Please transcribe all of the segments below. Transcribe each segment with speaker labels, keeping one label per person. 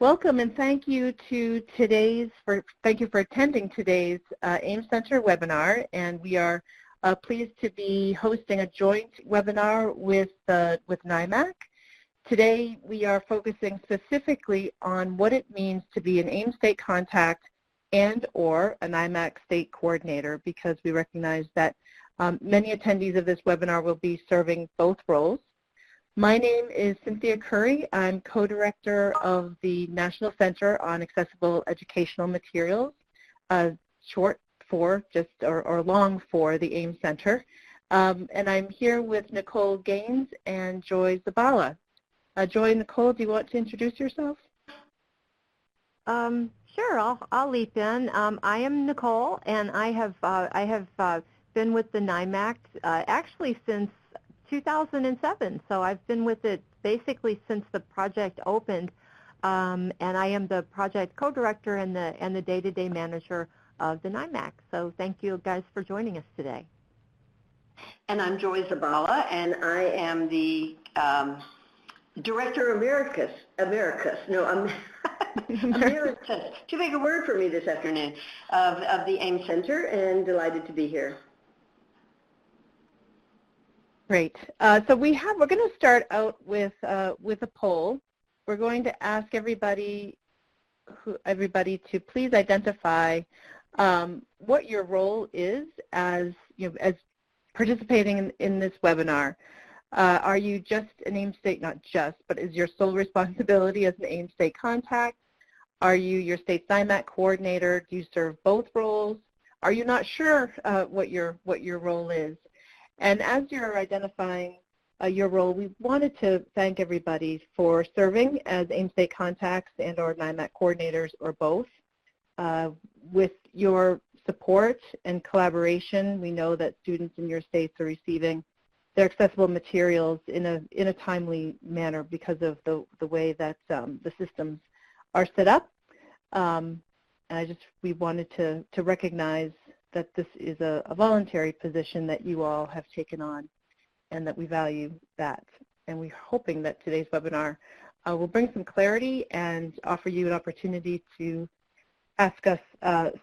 Speaker 1: Welcome and thank you to thank you for attending today's AEM Center webinar, and we are pleased to be hosting a joint webinar with NIMAC. Today we are focusing specifically on what it means to be an AEM state contact and or a NIMAC state coordinator, because we recognize that many attendees of this webinar will be serving both roles. My name is Cynthia Curry. I'm co-director of the National Center on Accessible Educational Materials, short for or long for the AEM Center. And I'm here with Nicole Gaines and Joy Zabala. Joy and Nicole, do you want to introduce yourself?
Speaker 2: Sure, I'll leap in. I am Nicole, and I have been with the NIMAC actually since 2007. So I've been with it basically since the project opened, and I am the project co-director and the day-to-day manager of the NIMAC. So thank you guys for joining us today.
Speaker 3: And I'm Joy Zabala, and I am the Director Emeritus. Too big a word for me this afternoon, of the AEM Center, and delighted to be here.
Speaker 1: Great. So we're going to start out with a poll. We're going to ask everybody to please identify what your role is as participating in this webinar. Are you just an AEM state, not just, but is your sole responsibility as an AEM state contact? Are you your state NIMAC coordinator? Do you serve both roles? Are you not sure what your role is? And as you're identifying your role, we wanted to thank everybody for serving as AEM state contacts and or NIMAC coordinators or both. With your support and collaboration, we know that students in your states are receiving their accessible materials in a timely manner because of the way that the systems are set up. And we wanted to recognize that this is a voluntary position that you all have taken on, and that we value that. And we're hoping that today's webinar will bring some clarity and offer you an opportunity to ask us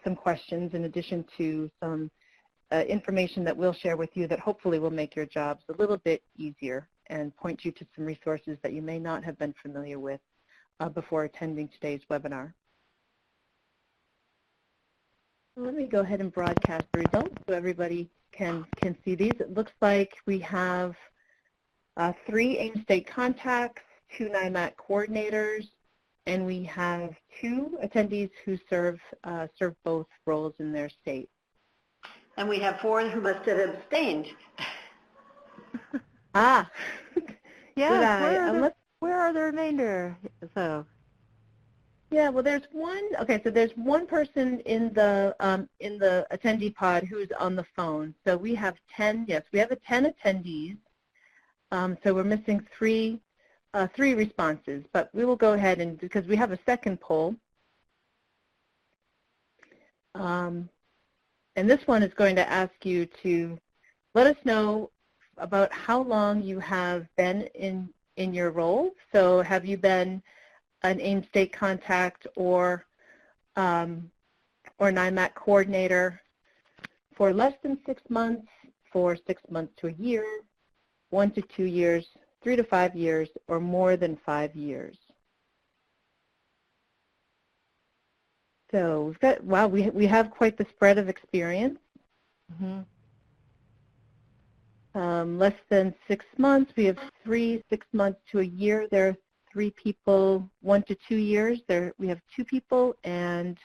Speaker 1: some questions in addition to some information that we'll share with you that hopefully will make your jobs a little bit easier and point you to some resources that you may not have been familiar with before attending today's webinar. Let me go ahead and broadcast the results so everybody can see these. It looks like we have 3 AEM state contacts, 2 NIMAC coordinators, and we have 2 attendees who serve both roles in their state.
Speaker 3: And we have 4 who must have abstained.
Speaker 1: Ah.
Speaker 2: Yeah, where are the remainder? So.
Speaker 1: Yeah, well, there's one. Okay, so there's one person in the attendee pod who's on the phone. So we have 10. Yes, we have 10 attendees. So we're missing 3 responses. But we will go ahead and because we have a second poll. And this one is going to ask you to let us know about how long you have been in your role. So have you been an AEM state contact or NIMAC coordinator for less than 6 months, for 6 months to a year, 1 to 2 years, 3 to 5 years, or more than 5 years? So we've got, wow, we have quite the spread of experience. Less than 6 months, we have 3, 6 months to a year. There are 3 people, 1 to 2 years. We have 2 people, and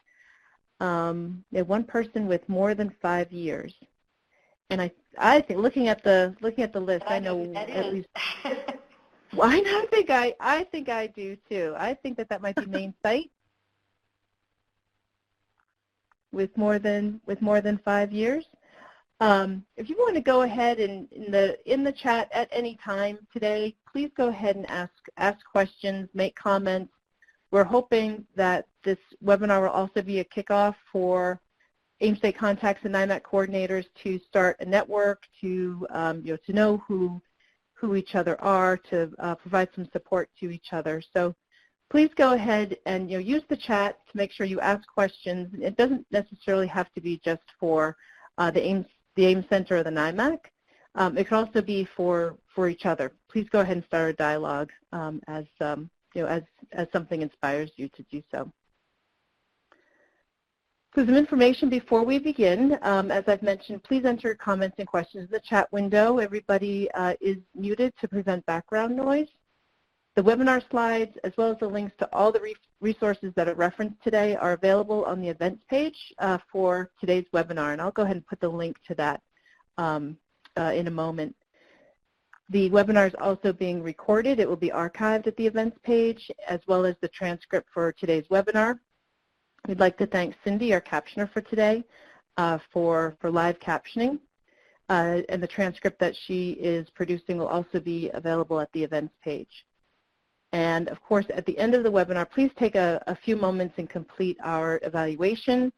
Speaker 1: we have 1 person with more than 5 years. And I think looking at the list, I know at least. Well, I think I do too. I think that might be main site with more than 5 years. If you want to go ahead and in the chat at any time today, please go ahead and ask questions, make comments. We're hoping that this webinar will also be a kickoff for AEM state contacts and NIMAC coordinators to start a network, to know who each other are, to provide some support to each other. So please go ahead and use the chat to make sure you ask questions. It doesn't necessarily have to be just for the AEM Center or the NIMAC. It can also be for each other. Please go ahead and start a dialogue as something inspires you to do so. So some information before we begin. As I've mentioned, please enter comments and questions in the chat window. Everybody is muted to prevent background noise. The webinar slides, as well as the links to all the resources that are referenced today, are available on the events page for today's webinar, and I'll go ahead and put the link to that in a moment. The webinar is also being recorded. It will be archived at the events page, as well as the transcript for today's webinar. We'd like to thank Cindy, our captioner for today, for live captioning, and the transcript that she is producing will also be available at the events page. And of course, at the end of the webinar, please take a few moments and complete our evaluation.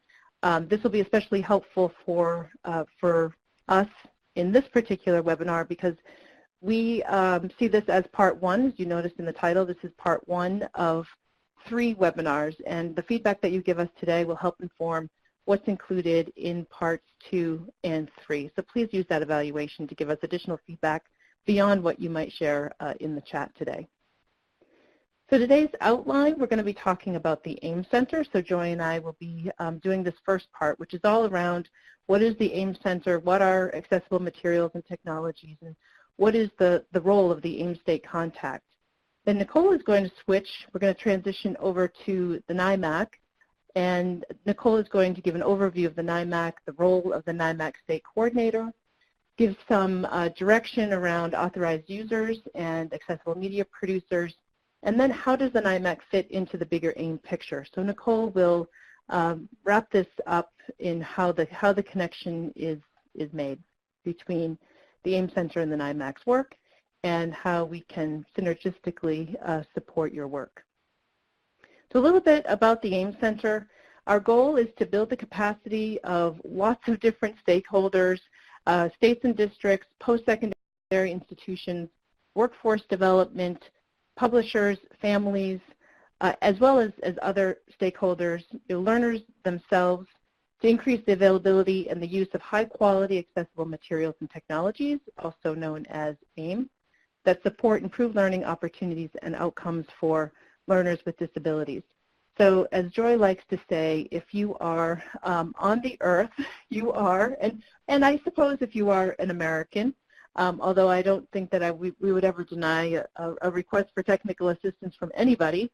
Speaker 1: This will be especially helpful for us in this particular webinar because we see this as part one. As you noticed in the title, this is part one of 3 webinars, and the feedback that you give us today will help inform what's included in parts 2 and 3. So please use that evaluation to give us additional feedback beyond what you might share in the chat today. So today's outline, we're going to be talking about the AEM Center. So Joy and I will be doing this first part, which is all around what is the AEM Center, what are accessible materials and technologies, and what is the role of the AEM State Contact. Then Nicole is going to switch. We're going to transition over to the NIMAC, and Nicole is going to give an overview of the NIMAC, the role of the NIMAC State Coordinator, give some direction around authorized users and accessible media producers, and then how does the NIMAC fit into the bigger AIM picture. So Nicole will wrap this up in how the connection is made between the AIM Center and the NIMAC's work, and how we can synergistically support your work. So a little bit about the AIM Center. Our goal is to build the capacity of lots of different stakeholders, states and districts, post-secondary institutions, workforce development, publishers, families, as well as other stakeholders, learners themselves, to increase the availability and the use of high-quality accessible materials and technologies, also known as AIM, that support improved learning opportunities and outcomes for learners with disabilities. So as Joy likes to say, if you are on the earth, you are, and I suppose if you are an American, although I don't think that we would ever deny a request for technical assistance from anybody,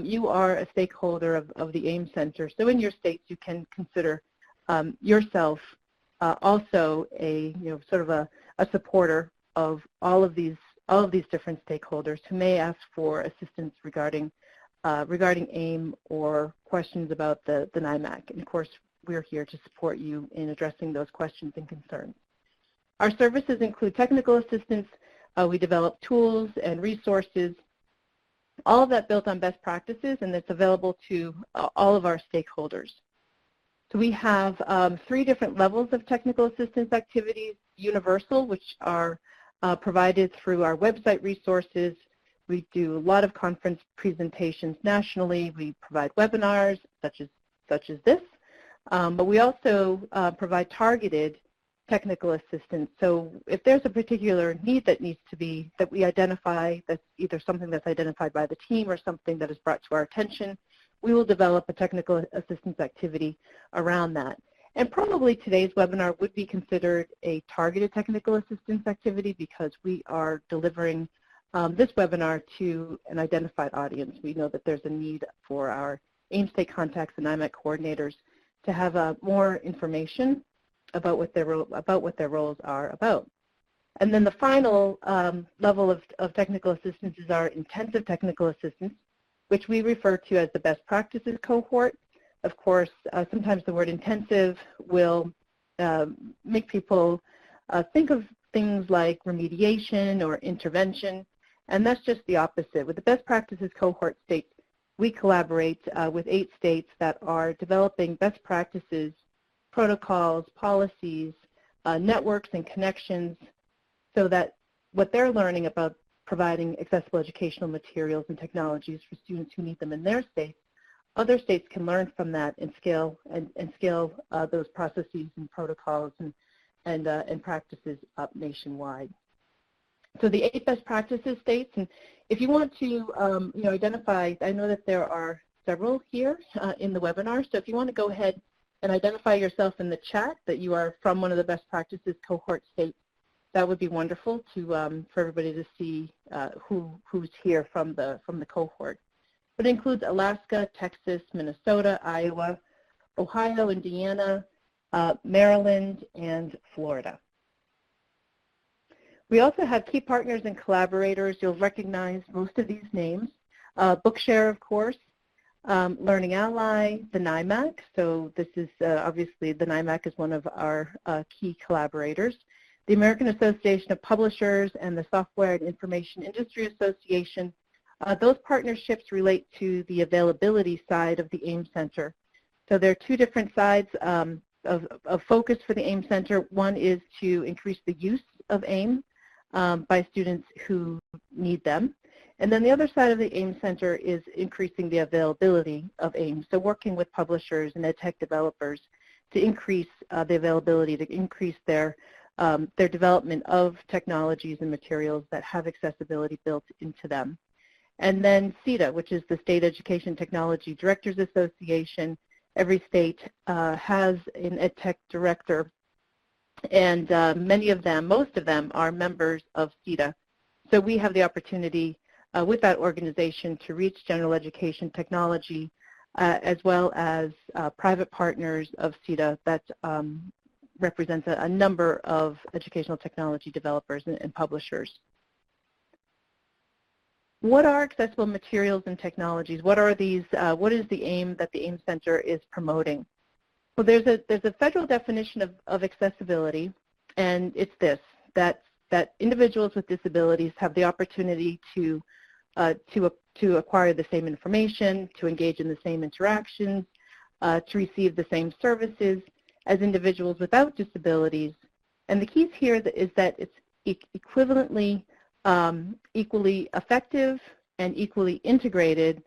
Speaker 1: you are a stakeholder of the AIM Center. So in your states, you can consider yourself also sort of a supporter of all of these different stakeholders who may ask for assistance regarding AIM or questions about the NIMAC. And of course, we're here to support you in addressing those questions and concerns. Our services include technical assistance. We develop tools and resources, all of that built on best practices, and it's available to all of our stakeholders. So we have 3 different levels of technical assistance activities: universal, which are provided through our website resources. We do a lot of conference presentations nationally. We provide webinars such as this, but we also provide targeted technical assistance. So if there's a particular need that we identify, that's either something that's identified by the team or something that is brought to our attention, we will develop a technical assistance activity around that. And probably today's webinar would be considered a targeted technical assistance activity because we are delivering this webinar to an identified audience. We know that there's a need for our AIM State contacts and NIMAC coordinators to have more information about what their roles are about. And then the final level of technical assistance is our intensive technical assistance, which we refer to as the best practices cohort. Of course, sometimes the word intensive will make people think of things like remediation or intervention, and that's just the opposite. With the best practices cohort states, we collaborate with 8 states that are developing best practices, protocols, policies, networks, and connections, so that what they're learning about providing accessible educational materials and technologies for students who need them in their states, other states can learn from that and scale those processes and protocols and practices up nationwide. So the 8 best practices states, and if you want to identify, I know that there are several here in the webinar, so if you want to go ahead and identify yourself in the chat that you are from one of the best practices cohort states, that would be wonderful to for everybody to see who's here from the cohort. But it includes Alaska, Texas, Minnesota, Iowa, Ohio, Indiana, Maryland, and Florida. We also have key partners and collaborators. You'll recognize most of these names. Bookshare, of course, Learning Ally, the NIMAC. So this is obviously the NIMAC is one of our key collaborators. The American Association of Publishers and the Software and Information Industry Association. Those partnerships relate to the availability side of the AEM Center. So there are 2 different sides of focus for the AEM Center. One is to increase the use of AEM by students who need them. And then the other side of the AEM Center is increasing the availability of AEM. So working with publishers and ed tech developers to increase the availability, to increase their development of technologies and materials that have accessibility built into them. And then SETA, which is the State Education Technology Directors Association. Every state has an ed tech director, and many of them, most of them, are members of SETA. So we have the opportunity with that organization to reach general education technology as well as private partners of SETA that represents a number of educational technology developers and publishers. What are accessible materials and technologies? What are these? What is the aim that the AEM Center is promoting? Well, there's a federal definition of accessibility, and it's this: that individuals with disabilities have the opportunity to acquire the same information, to engage in the same interactions, to receive the same services as individuals without disabilities. And the keys here is that it's equivalently equally effective and equally integrated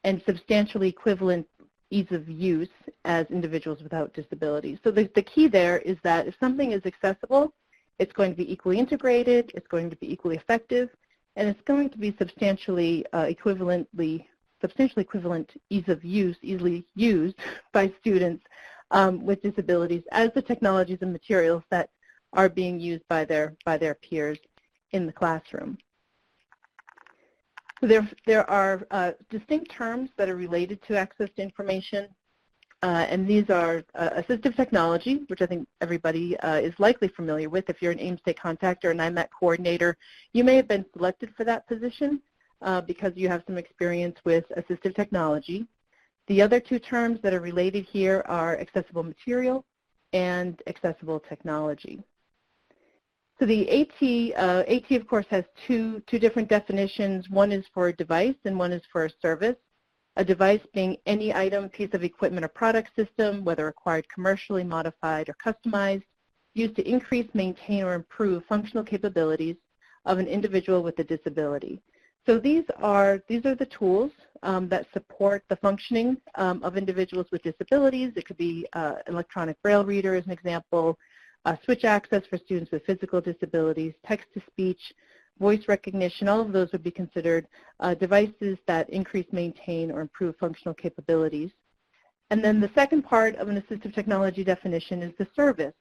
Speaker 1: and substantially equivalent ease of use as individuals without disabilities. So the key there is that if something is accessible, it's going to be equally integrated, it's going to be equally effective, and it's going to be substantially equivalent ease of use, easily used by students with disabilities as the technologies and materials that are being used by their peers in the classroom. So there are distinct terms that are related to access to information, and these are assistive technology, which I think everybody is likely familiar with. If you're an AIM State Contact or an NIMAC coordinator, you may have been selected for that position because you have some experience with assistive technology. The other 2 terms that are related here are accessible material and accessible technology. So the AT of course has two different definitions. One is for a device and one is for a service. A device being any item, piece of equipment or product system, whether acquired commercially, modified, or customized, used to increase, maintain, or improve functional capabilities of an individual with a disability. So these are the tools that support the functioning of individuals with disabilities. It could be an electronic braille reader as an example, switch access for students with physical disabilities, text-to-speech, voice recognition. All of those would be considered devices that increase, maintain, or improve functional capabilities. And then the second part of an assistive technology definition is the service.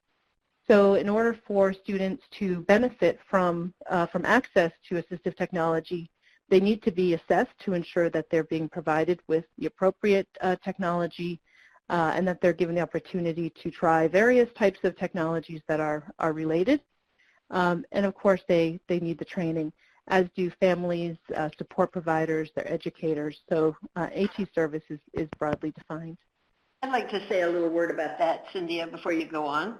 Speaker 1: So in order for students to benefit from access to assistive technology, they need to be assessed to ensure that they're being provided with the appropriate technology and that they're given the opportunity to try various types of technologies that are related. And of course, they need the training, as do families, support providers, their educators. So AT service is broadly defined.
Speaker 3: I'd like to say a little word about that, Cynthia, before you go on.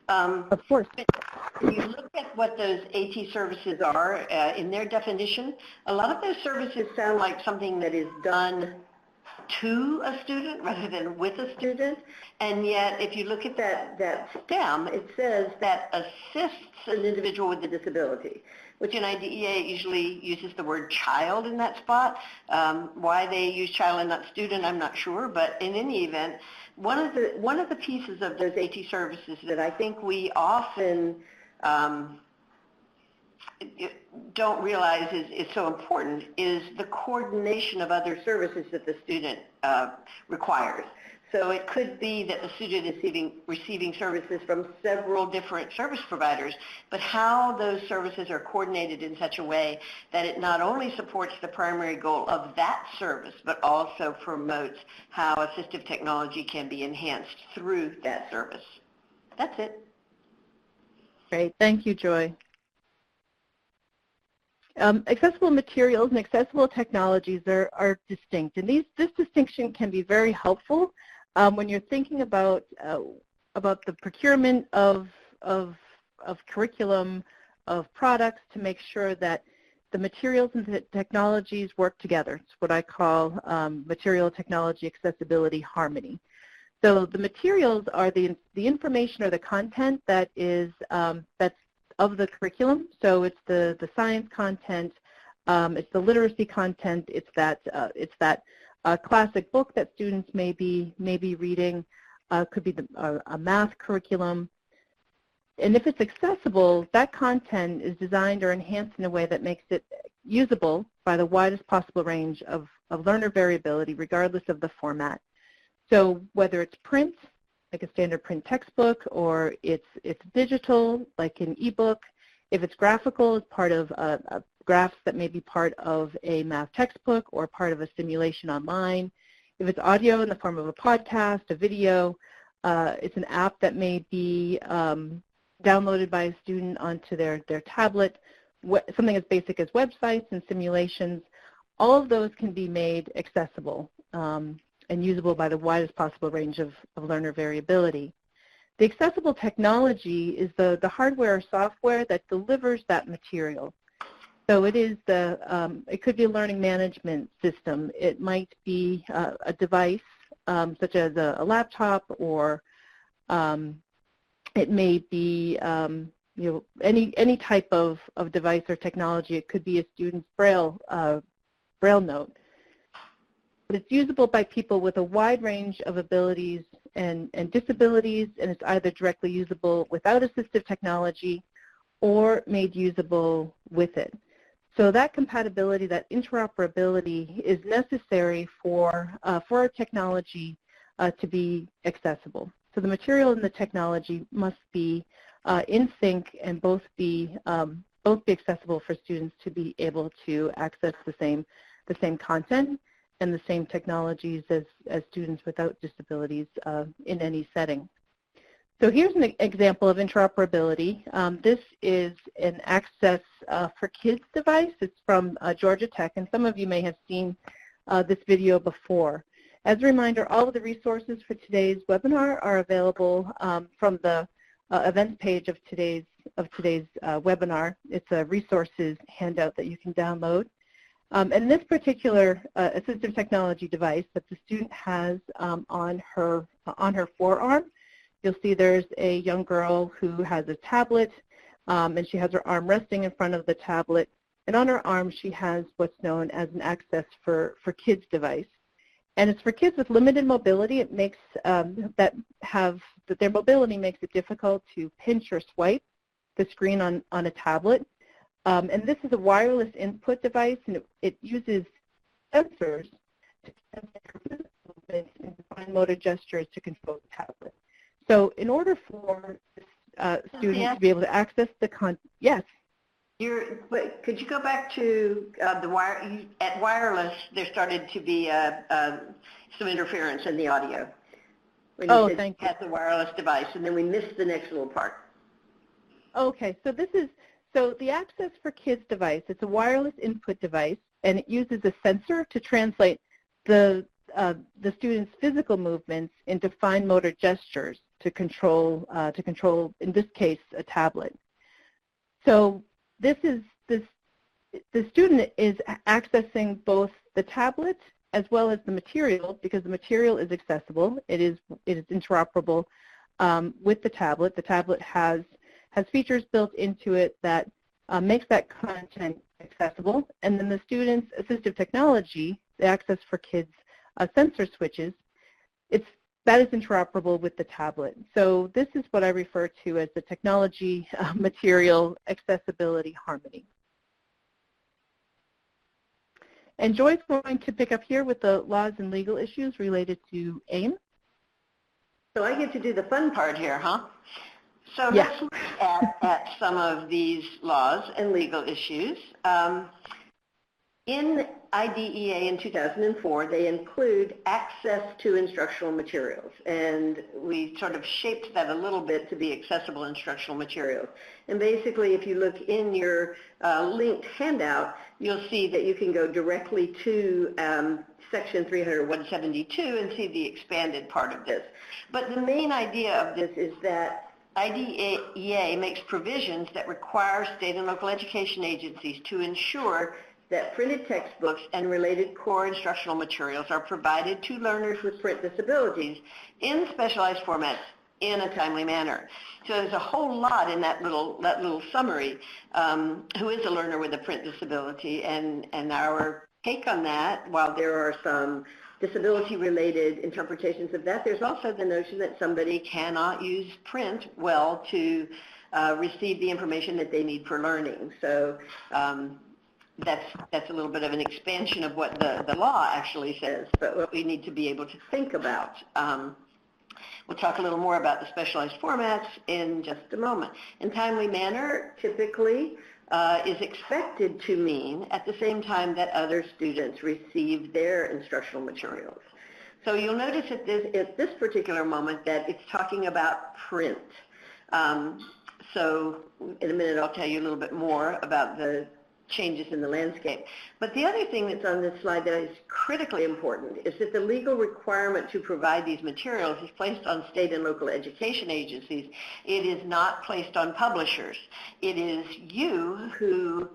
Speaker 1: Of course.
Speaker 3: If you look at what those AT services are in their definition, a lot of those services sound like something that is done to a student rather than with a student. And yet, if you look at that STEM, it says that assists an individual with a disability, which in IDEA usually uses the word child in that spot. Why they use child and not student, I'm not sure, but in any event, one of the pieces of those AT services that I think we often don't realize is so important is the coordination of other services that the student requires. So it could be that the student is receiving services from several different service providers, but how those services are coordinated in such a way that it not only supports the primary goal of that service, but also promotes how assistive technology can be enhanced through that service. That's it.
Speaker 1: Great. Thank you, Joy. Accessible materials and accessible technologies are distinct, and this distinction can be very helpful when you're thinking about the procurement of curriculum, of products, to make sure that the materials and the technologies work together. It's what I call material technology accessibility harmony. So the materials are the information or the content that is that's of the curriculum. So it's the science content, it's the literacy content, it's that classic book that students may be reading, could be a math curriculum. And if it's accessible, that content is designed or enhanced in a way that makes it usable by the widest possible range of learner variability, regardless of the format. So whether it's print, like a standard print textbook, or it's digital, like an ebook, if it's graphical, it's part of graphs that may be part of a math textbook or part of a simulation online. If it's audio in the form of a podcast, a video, it's an app that may be downloaded by a student onto their tablet, something as basic as websites and simulations. All of those can be made accessible and usable by the widest possible range of learner variability. The accessible technology is the hardware or software that delivers that material. So it is it could be a learning management system. It might be a device such as a laptop, or it may be any type of device or technology. It could be a student's braille note. But it's usable by people with a wide range of abilities and disabilities, and it's either directly usable without assistive technology or made usable with it. So that compatibility, that interoperability is necessary for our technology to be accessible. So the material and the technology must be in sync and both be accessible for students to be able to access the same content and the same technologies as students without disabilities in any setting. So here's an example of interoperability. This is an Access for Kids device. It's from Georgia Tech, and some of you may have seen this video before. As a reminder, all of the resources for today's webinar are available from the events page of today's webinar. It's a resources handout that you can download. And this particular assistive technology device that the student has on her forearm, you'll see there's a young girl who has a tablet, and she has her arm resting in front of the tablet. And on her arm, she has what's known as an Access for Kids device. And it's for kids with limited mobility. It makes that their mobility makes it difficult to pinch or swipe the screen on a tablet. And this is a wireless input device, and it uses sensors to sense movement and fine motor gestures to control the tablet. So in order for this student to be able to access the yes?
Speaker 3: Could you go back to the wire? At wireless, there started to be some interference in the audio. When you said
Speaker 1: thank you.
Speaker 3: At the wireless device, and then we missed the next little part.
Speaker 1: Okay, so so the Access for Kids device, it's a wireless input device, and it uses a sensor to translate the student's physical movements into fine motor gestures to control, in this case, a tablet. So the student is accessing both the tablet as well as the material, because the material is accessible. It is interoperable with the tablet. The tablet has features built into it that makes that content accessible. And then the students' assistive technology, the Access for Kids sensor switches, that is interoperable with the tablet. So this is what I refer to as the technology, material, accessibility, harmony. And Joy's going to pick up here with the laws and legal issues related to AIM.
Speaker 3: So I get to do the fun part here, huh? So
Speaker 1: Yeah.
Speaker 3: let's look at some of these laws and legal issues. In IDEA in 2004, they include access to instructional materials, and we sort of shaped that a little bit to be accessible instructional materials. And basically, if you look in your linked handout, you'll see that you can go directly to Section 300-172 and see the expanded part of this. But the main idea of this is that IDEA makes provisions that require state and local education agencies to ensure that printed textbooks and related core instructional materials are provided to learners with print disabilities in specialized formats in a timely manner. So there's a whole lot in that little summary, who is a learner with a print disability, and our take on that, while there are some disability-related interpretations of that, there's also the notion that somebody cannot use print well to receive the information that they need for learning. So that's a little bit of an expansion of what the law actually says, but what we need to be able to think about. We'll talk a little more about the specialized formats in just a moment. In timely manner, typically, is expected to mean at the same time that other students receive their instructional materials. So you'll notice at this particular moment that it's talking about print. So in a minute I'll tell you a little bit more about the changes in the landscape. But the other thing that's on this slide that is critically important is that the legal requirement to provide these materials is placed on state and local education agencies. It is not placed on publishers. It is you who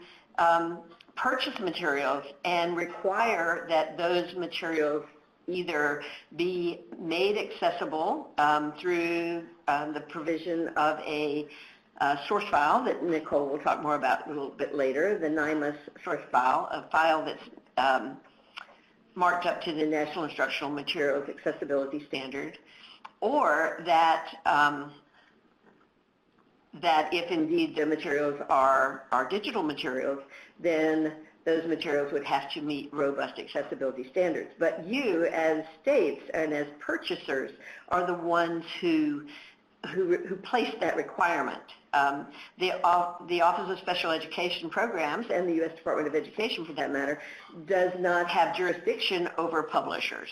Speaker 3: purchase materials and require that those materials either be made accessible through the provision of a source file that Nicole will talk more about a little bit later, the NIMAC source file, a file that's marked up to the National Instructional Materials Accessibility Standard, or that that if indeed the materials are digital materials, then those materials would have to meet robust accessibility standards. But you, as states and as purchasers, are the ones who place that requirement. The Office of Special Education Programs and the U.S. Department of Education, for that matter, does not have jurisdiction over publishers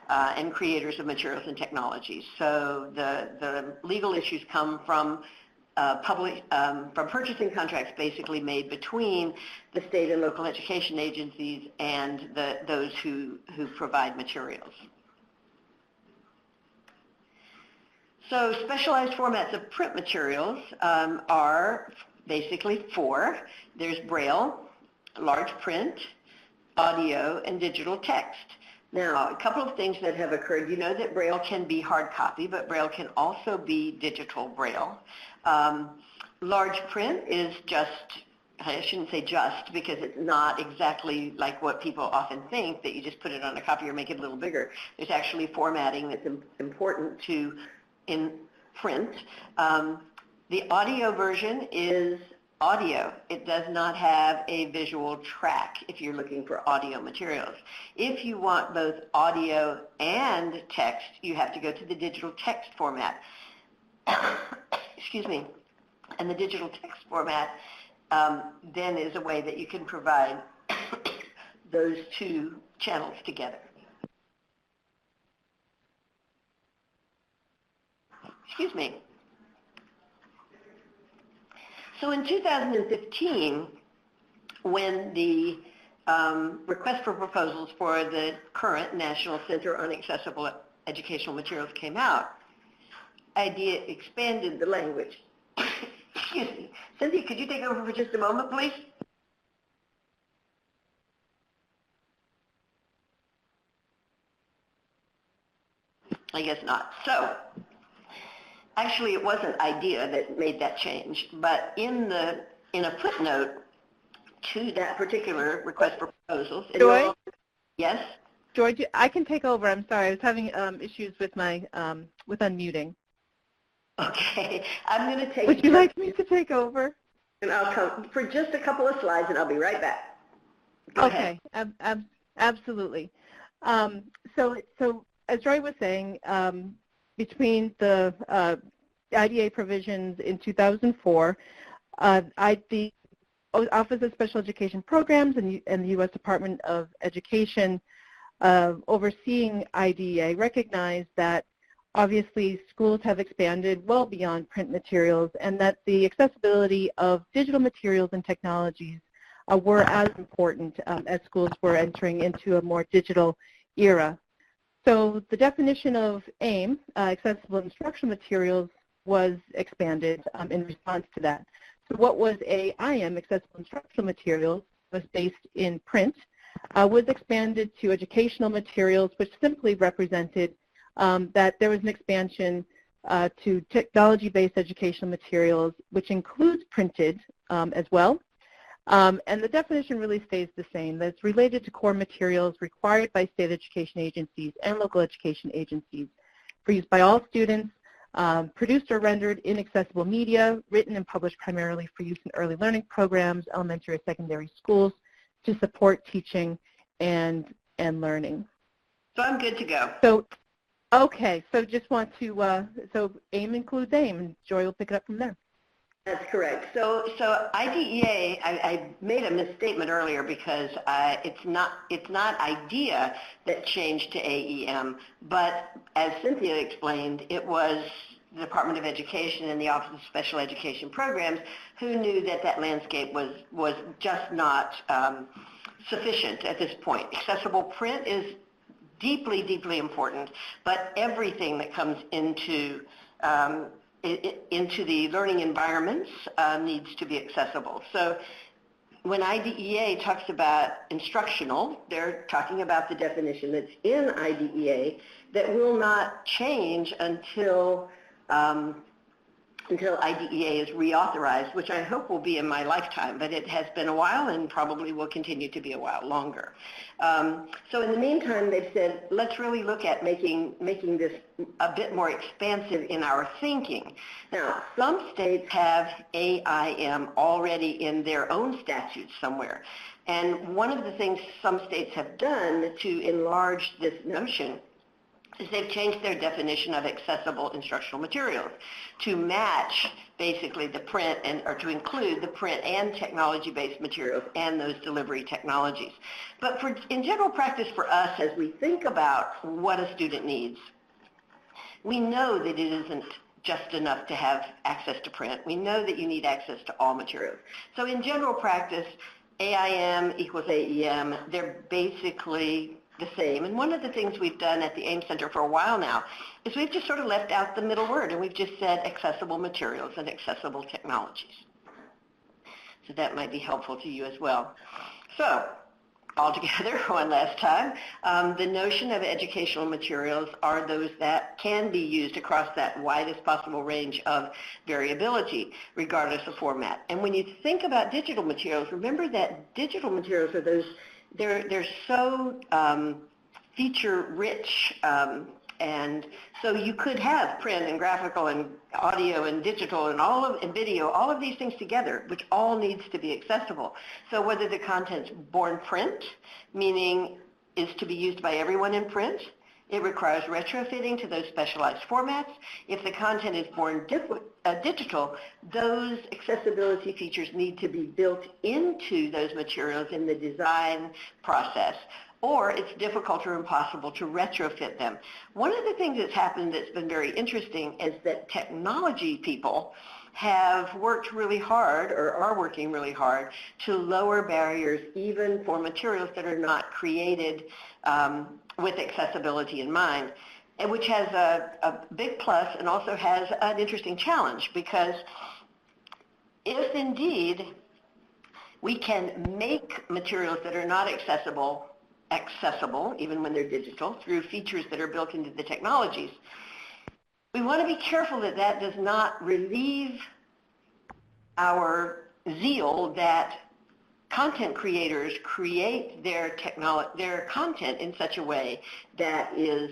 Speaker 3: and creators of materials and technologies. So the legal issues come from purchasing contracts basically made between the state and local education agencies and those who provide materials. So specialized formats of print materials are basically four. There's Braille, large print, audio, and digital text. Now, a couple of things that have occurred. You know that Braille can be hard copy, but Braille can also be digital Braille. Large print is just, I shouldn't say just, because it's not exactly like what people often think, that you just put it on a copy or make it a little bigger. There's actually formatting that's important to in print. The audio version is audio. It does not have a visual track if you're looking for audio materials. If you want both audio and text, you have to go to the digital text format. Excuse me. And the digital text format then is a way that you can provide those two channels together. Excuse me. So in 2015, when the request for proposals for the current National Center on Accessible Educational Materials came out, IDEA expanded the language. Excuse me. Cynthia, could you take over for just a moment, please? I guess not. So actually, it wasn't IDEA that made that change, but in a footnote to that particular request for proposals.
Speaker 1: Joy?
Speaker 3: Yes?
Speaker 1: Joy, I can take over. I'm sorry. I was having issues with my with unmuting.
Speaker 3: Okay. I'm going to take.
Speaker 1: Would you like me to take over?
Speaker 3: And I'll come for just a couple of slides, and I'll be right back. Go ahead.
Speaker 1: Absolutely. So as Joy was saying, between the IDA provisions in 2004, the Office of Special Education Programs and the U.S. Department of Education overseeing IDEA recognized that obviously schools have expanded well beyond print materials and that the accessibility of digital materials and technologies were as important as schools were entering into a more digital era. So the definition of AIM, accessible instructional materials, was expanded in response to that. So what was AIM, accessible instructional materials, was based in print, was expanded to educational materials, which simply represented that there was an expansion to technology-based educational materials, which includes printed as well. And the definition really stays the same. That it's related to core materials required by state education agencies and local education agencies for use by all students, produced or rendered in accessible media, written and published primarily for use in early learning programs, elementary or secondary schools, to support teaching and learning.
Speaker 3: So I'm good to go.
Speaker 1: So, okay, so just want to, so AIM includes AIM, and Joy will pick it up from there.
Speaker 3: That's correct. So IDEA, I made a misstatement earlier because it's not IDEA that changed to AEM, but as Cynthia explained, it was the Department of Education and the Office of Special Education Programs who knew that that landscape was just not sufficient at this point. Accessible print is deeply, deeply important, but everything that comes into the learning environments needs to be accessible. So when IDEA talks about instructional, they're talking about the definition that's in IDEA that will not change until IDEA is reauthorized, which I hope will be in my lifetime, but it has been a while and probably will continue to be a while longer. So in the meantime, they've said, let's really look at making this a bit more expansive in our thinking. Now, some states have AIM already in their own statutes somewhere. And one of the things some states have done to enlarge this notion is they've changed their definition of accessible instructional materials to match basically the print or to include the print and technology-based materials and those delivery technologies. But in general practice for us, as we think about what a student needs, we know that it isn't just enough to have access to print. We know that you need access to all materials. So in general practice, AIM equals AEM, they're basically the same. And one of the things we've done at the AEM Center for a while now is we've just sort of left out the middle word, and we've just said accessible materials and accessible technologies. So that might be helpful to you as well. So all together one last time, the notion of educational materials are those that can be used across that widest possible range of variability, regardless of format. And when you think about digital materials, remember that digital materials are those, they're so feature-rich, and so you could have print and graphical and audio and digital and video, all of these things together, which all needs to be accessible. So whether the content's born print, meaning is to be used by everyone in print, it requires retrofitting to those specialized formats. If the content is born digital, those accessibility features need to be built into those materials in the design process, or it's difficult or impossible to retrofit them. One of the things that's happened that's been very interesting is that technology people have worked really hard, or are working really hard, to lower barriers even for materials that are not created with accessibility in mind, and which has a big plus and also has an interesting challenge, because if indeed we can make materials that are not accessible accessible, even when they're digital, through features that are built into the technologies. We want to be careful that that does not relieve our zeal that content creators create their content in such a way that is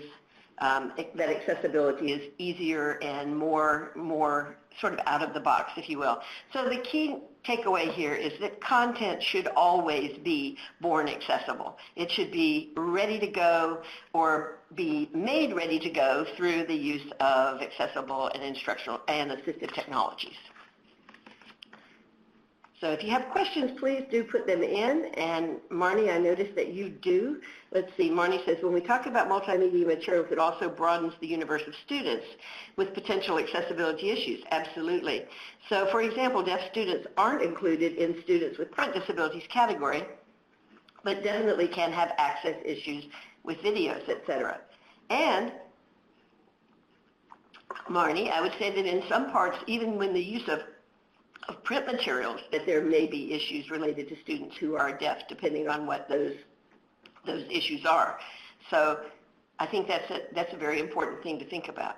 Speaker 3: that accessibility is easier and more sort of out of the box, if you will. So the key takeaway here is that content should always be born accessible. It should be ready to go or be made ready to go through the use of accessible and instructional and assistive technologies. So if you have questions, please do put them in. And Marnie, I noticed that you do. Let's see, Marnie says, when we talk about multimedia materials, it also broadens the universe of students with potential accessibility issues. Absolutely. So for example, deaf students aren't included in students with print disabilities category, but definitely can have access issues with videos, etc. And Marnie, I would say that in some parts, even when the use of print materials, that there may be issues related to students who are deaf, depending on what those issues are. So I think that's a very important thing to think about.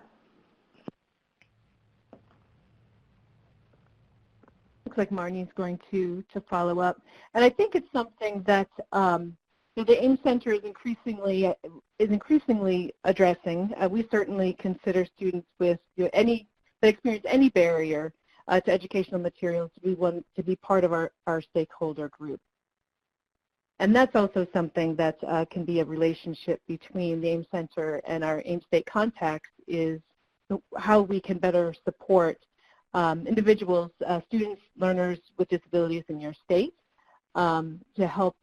Speaker 1: Looks like Marnie's going to follow up, and I think it's something that the AEM Center is increasingly addressing. We certainly consider students with that experience any barrier to educational materials to be part of our stakeholder group. And that's also something that can be a relationship between the AEM Center and our AIM State contacts, is how we can better support individuals, students, learners with disabilities in your state to help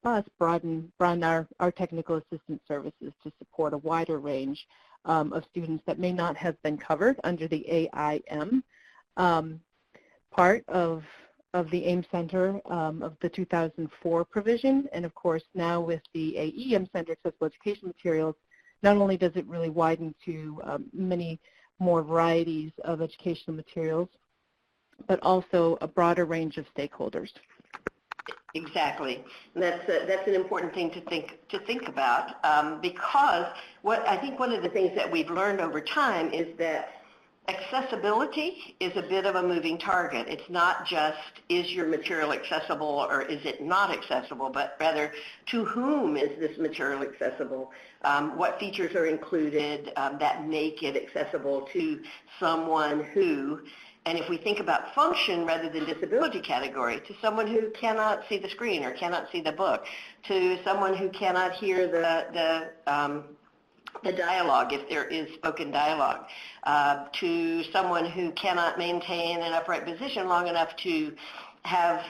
Speaker 1: us broaden our technical assistance services to support a wider range of students that may not have been covered under the AIM part of the AIM Center of the 2004 provision. And of course now with the AEM Center Accessible Education Materials, not only does it really widen to many more varieties of educational materials, but also a broader range of stakeholders.
Speaker 3: Exactly. And that's an important thing to think about because I think one of the things that we've learned over time is that accessibility is a bit of a moving target. It's not just, is your material accessible or is it not accessible, but rather, to whom is this material accessible? What features are included that make it accessible to someone who, and if we think about function rather than disability category, to someone who cannot see the screen or cannot see the book, to someone who cannot hear the dialogue if there is spoken dialogue, to someone who cannot maintain an upright position long enough to have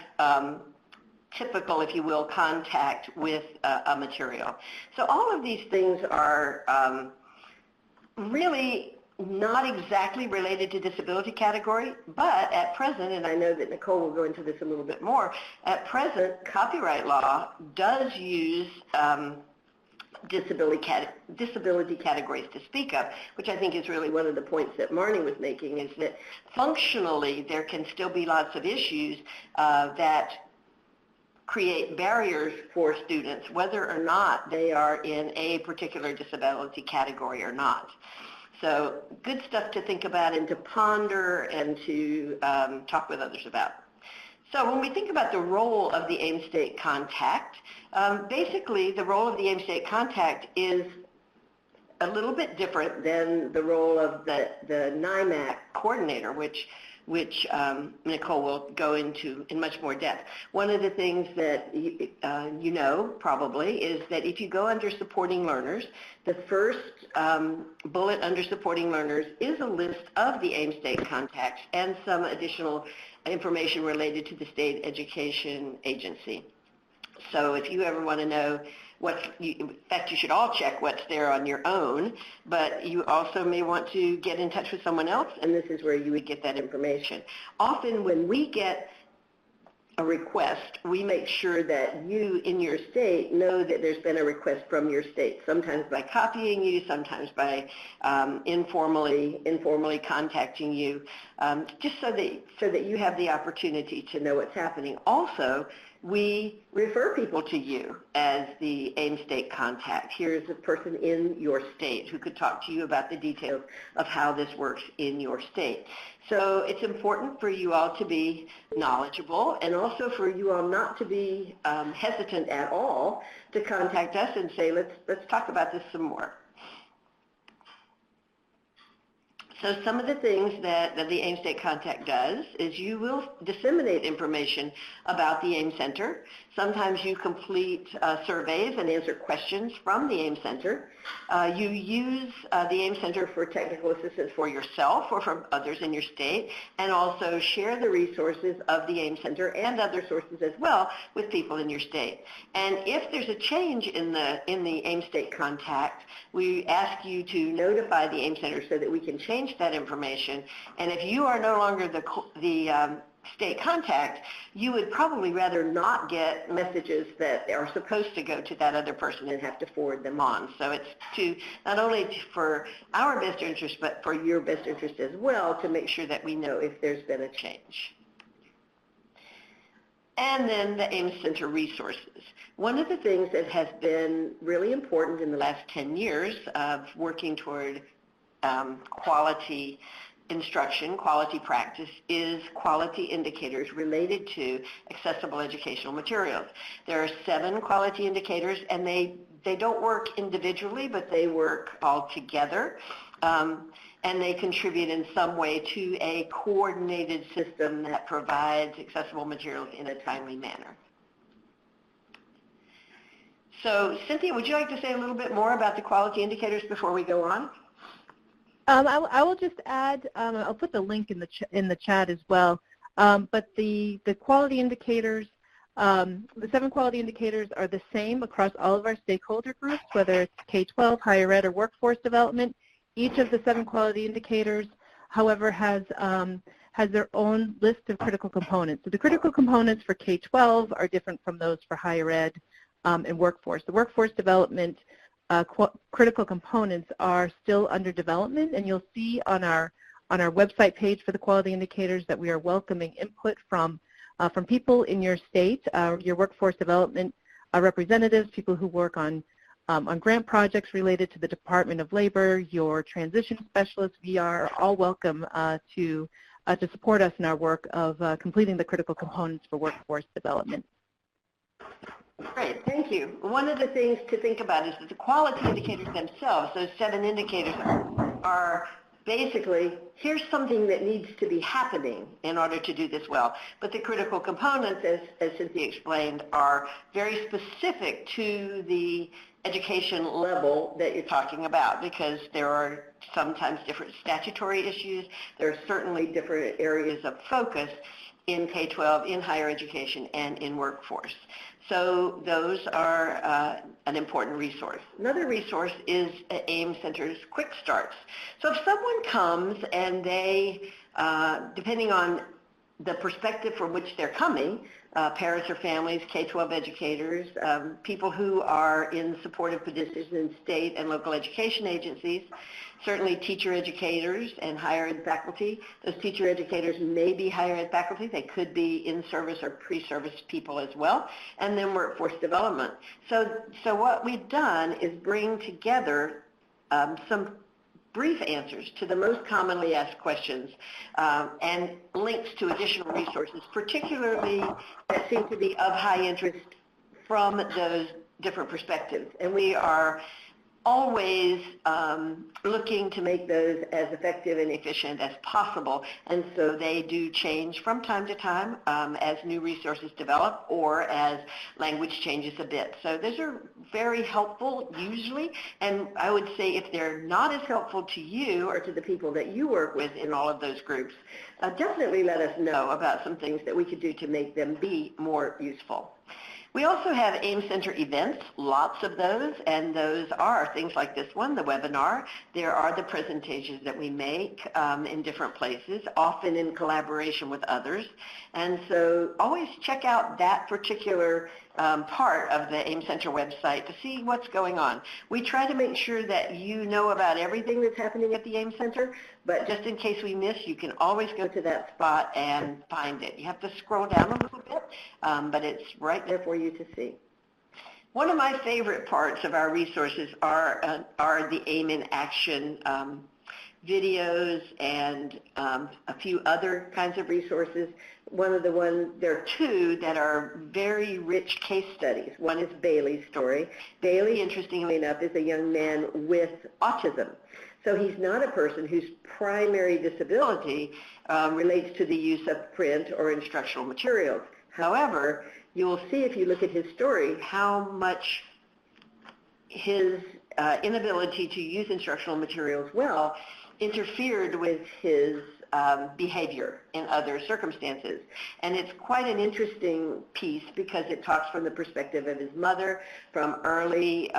Speaker 3: typical, if you will, contact with a material. So all of these things are really not exactly related to disability category, but at present, and I know that Nicole will go into this a little bit more, at present copyright law does use disability categories to speak of, which I think is really one of the points that Marnie was making, is that functionally there can still be lots of issues that create barriers for students, whether or not they are in a particular disability category or not. So good stuff to think about and to ponder and to talk with others about. So when we think about the role of the AIM State contact, basically the role of the AIM State contact is a little bit different than the role of the NIMAC coordinator, which Nicole will go into in much more depth. One of the things that you know probably is that if you go under supporting learners, the first bullet under supporting learners is a list of the AIM State contacts and some additional information related to the state education agency. So if you ever want to know in fact, you should all check what's there on your own, but you also may want to get in touch with someone else, and this is where you would get that information. Often when we get a request, we make sure that you in your state know that there's been a request from your state, sometimes by copying you, sometimes by informally contacting you, just so that you have the opportunity to know what's happening. Also, we refer people to you as the AIM state contact. Here's a person in your state who could talk to you about the details of how this works in your state. So it's important for you all to be knowledgeable, and also for you all not to be hesitant at all to contact us and say, let's talk about this some more. So some of the things that the AIM State Contact does is you will disseminate information about the AIM Center. Sometimes you complete surveys and answer questions from the AIM Center. You use the AIM Center for technical assistance for yourself or from others in your state, and also share the resources of the AIM Center and other sources as well with people in your state. And if there's a change in the AIM State Contact, we ask you to notify the AIM Center so that we can change that information. And if you are no longer the state contact, you would probably rather not get messages that are supposed to go to that other person and have to forward them on. So it's to not only for our best interest, but for your best interest as well, to make sure that we know if there's been a change. And then the AIM Center resources. One of the things that has been really important in the last 10 years of working toward quality instruction, quality practice, is quality indicators related to accessible educational materials. There are 7 quality indicators, and they don't work individually, but they work all together. And they contribute in some way to a coordinated system that provides accessible materials in a timely manner. So, Cynthia, would you like to say a little bit more about the quality indicators before we go on?
Speaker 1: I will just add, I'll put the link in the chat as well, but the quality indicators, the 7 quality indicators are the same across all of our stakeholder groups, whether it's K-12, higher ed, or workforce development. Each of the 7 quality indicators, however, has their own list of critical components. So the critical components for K-12 are different from those for higher ed and workforce. The workforce development critical components are still under development, and you'll see on our website page for the quality indicators that we are welcoming input from people in your state, your workforce development representatives, people who work on grant projects related to the Department of Labor, your transition specialists. We are all welcome to support us in our work of completing the critical components for workforce development.
Speaker 3: Great, thank you. One of the things to think about is that the quality indicators themselves, those 7 indicators, are basically, here's something that needs to be happening in order to do this well. But the critical components, as Cynthia explained, are very specific to the education level that you're talking about, because there are sometimes different statutory issues. There are certainly different areas of focus in K-12, in higher education, and in workforce. So those are an important resource. Another resource is AIM Center's Quick Starts. So if someone comes and they, depending on the perspective from which they're coming, parents or families, K-12 educators, people who are in supportive positions in state and local education agencies, certainly teacher educators and higher ed faculty. Those teacher educators may be higher ed faculty. They could be in-service or pre-service people as well. And then workforce development. So what we've done is bring together some brief answers to the most commonly asked questions and links to additional resources, particularly that seem to be of high interest from those different perspectives. And we are always looking to make those as effective and efficient as possible, and so they do change from time to time as new resources develop or as language changes a bit. So those are very helpful usually, and I would say if they're not as helpful to you or to the people that you work with in all of those groups, definitely let us know about some things that we could do to make them be more useful. We also have AIM Center events, lots of those, and those are things like this one, the webinar. There are the presentations that we make in different places, often in collaboration with others. And so always check out that particular part of the AEM Center website to see what's going on. We try to make sure that you know about everything that's happening at the AEM Center, but just in case we miss, you can always go to that spot and find it. You have to scroll down a little bit, but it's right there for you to see. One of my favorite parts of our resources are the AIM in Action videos and a few other kinds of resources. There are two that are very rich case studies. One is Bailey's story. Bailey, interestingly enough, is a young man with autism. So he's not a person whose primary disability relates to the use of print or instructional materials. However, you will see if you look at his story how much his inability to use instructional materials well interfered with his behavior in other circumstances. And it's quite an interesting piece because it talks from the perspective of his mother, from early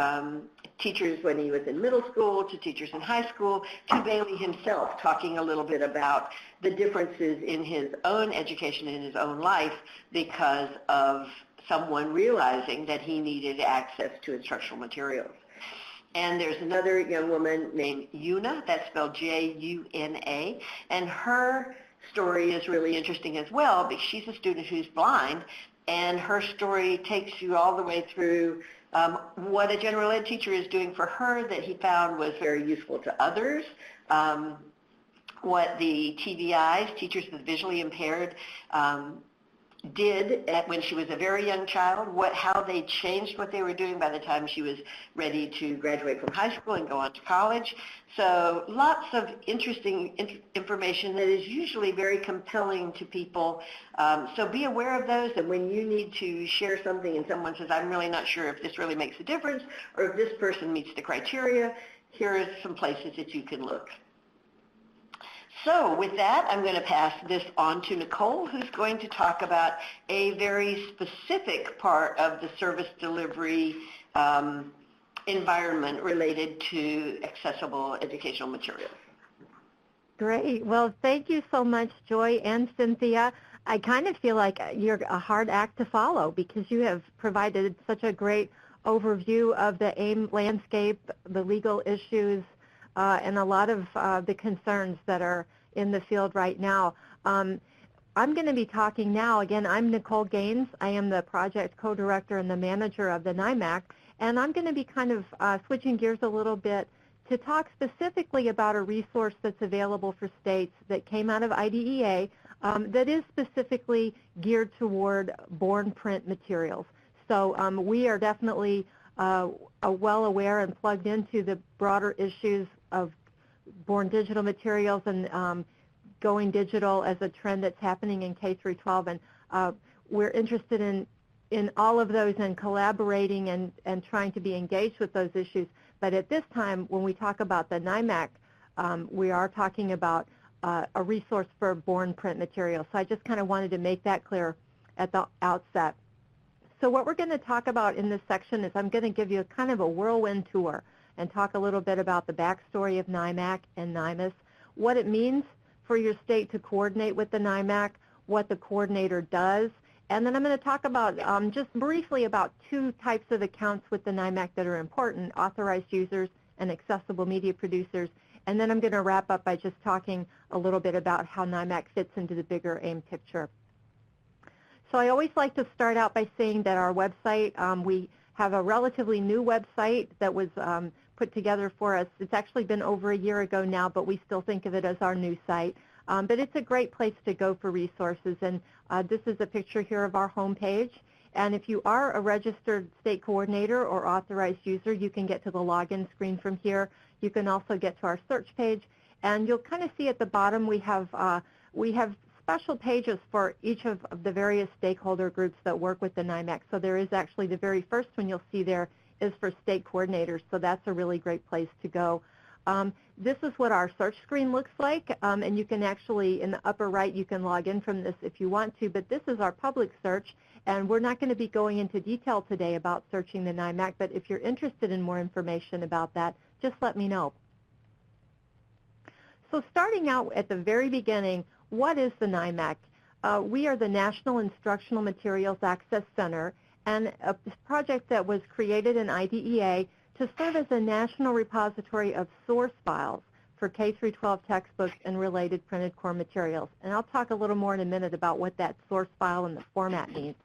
Speaker 3: teachers when he was in middle school to teachers in high school, to Bailey himself talking a little bit about the differences in his own education in his own life because of someone realizing that he needed access to instructional materials. And there's another young woman named Yuna, that's spelled J-U-N-A, and her story is really interesting as well because she's a student who's blind, and her story takes you all the way through what a general ed teacher is doing for her that he found was very useful to others, what the TVIs, teachers with visually impaired, did when she was a very young child, how they changed what they were doing by the time she was ready to graduate from high school and go on to college. So lots of interesting information that is usually very compelling to people. So be aware of those, and when you need to share something and someone says, I'm really not sure if this really makes a difference or if this person meets the criteria, here are some places that you can look. So with that, I'm going to pass this on to Nicole, who's going to talk about a very specific part of the service delivery environment related to accessible educational materials.
Speaker 2: Great. Well, thank you so much, Joy and Cynthia. I kind of feel like you're a hard act to follow because you have provided such a great overview of the AIM landscape, the legal issues, and a lot of the concerns that are in the field right now. I'm going to be talking now. Again, I'm Nicole Gaines. I am the project co-director and the manager of the NIMAC, and I'm going to be kind of switching gears a little bit to talk specifically about a resource that's available for states that came out of IDEA that is specifically geared toward born print materials. So we are definitely well aware and plugged into the broader issues of born digital materials and going digital as a trend that's happening in K through 12, and we're interested in all of those and collaborating and trying to be engaged with those issues. But at this time, when we talk about the NIMAC, we are talking about a resource for born print materials. So I just kind of wanted to make that clear at the outset. So what we're going to talk about in this section is I'm going to give you kind of a whirlwind tour and talk a little bit about the backstory of NIMAC and NIMAS, what it means for your state to coordinate with the NIMAC, what the coordinator does, and then I'm going to talk about just briefly about two types of accounts with the NIMAC that are important, authorized users and accessible media producers, and then I'm going to wrap up by just talking a little bit about how NIMAC fits into the bigger AIM picture. So I always like to start out by saying that our website, we have a relatively new website that was put together for us. It's actually been over a year ago now, but we still think of it as our new site. But it's a great place to go for resources. And this is a picture here of our homepage. And if you are a registered state coordinator or authorized user, you can get to the login screen from here. You can also get to our search page. And you'll kind of see at the bottom we have special pages for each of the various stakeholder groups that work with the NIMAC. So there is actually the very first one you'll see there is for state coordinators, so that's a really great place to go. This is what our search screen looks like, and you can actually, in the upper right, you can log in from this if you want to, but this is our public search, and we're not going to be going into detail today about searching the NIMAC, but if you're interested in more information about that, just let me know. So starting out at the very beginning, what is the NIMAC? We are the National Instructional Materials Access Center, and a project that was created in IDEA to serve as a national repository of source files for K-12 textbooks and related printed core materials. And I'll talk a little more in a minute about what that source file and the format means.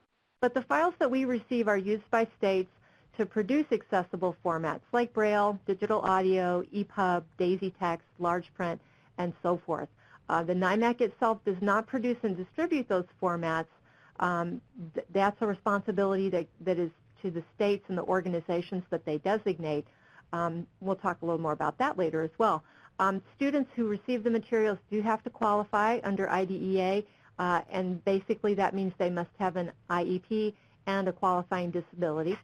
Speaker 2: But the files that we receive are used by states to produce accessible formats like Braille, digital audio, EPUB, DAISY text, large print, and so forth. The NIMAC itself does not produce and distribute those formats. That's a responsibility that is to the states and the organizations that they designate. We'll talk a little more about that later as well. Students who receive the materials do have to qualify under IDEA, and basically that means they must have an IEP and a qualifying disability.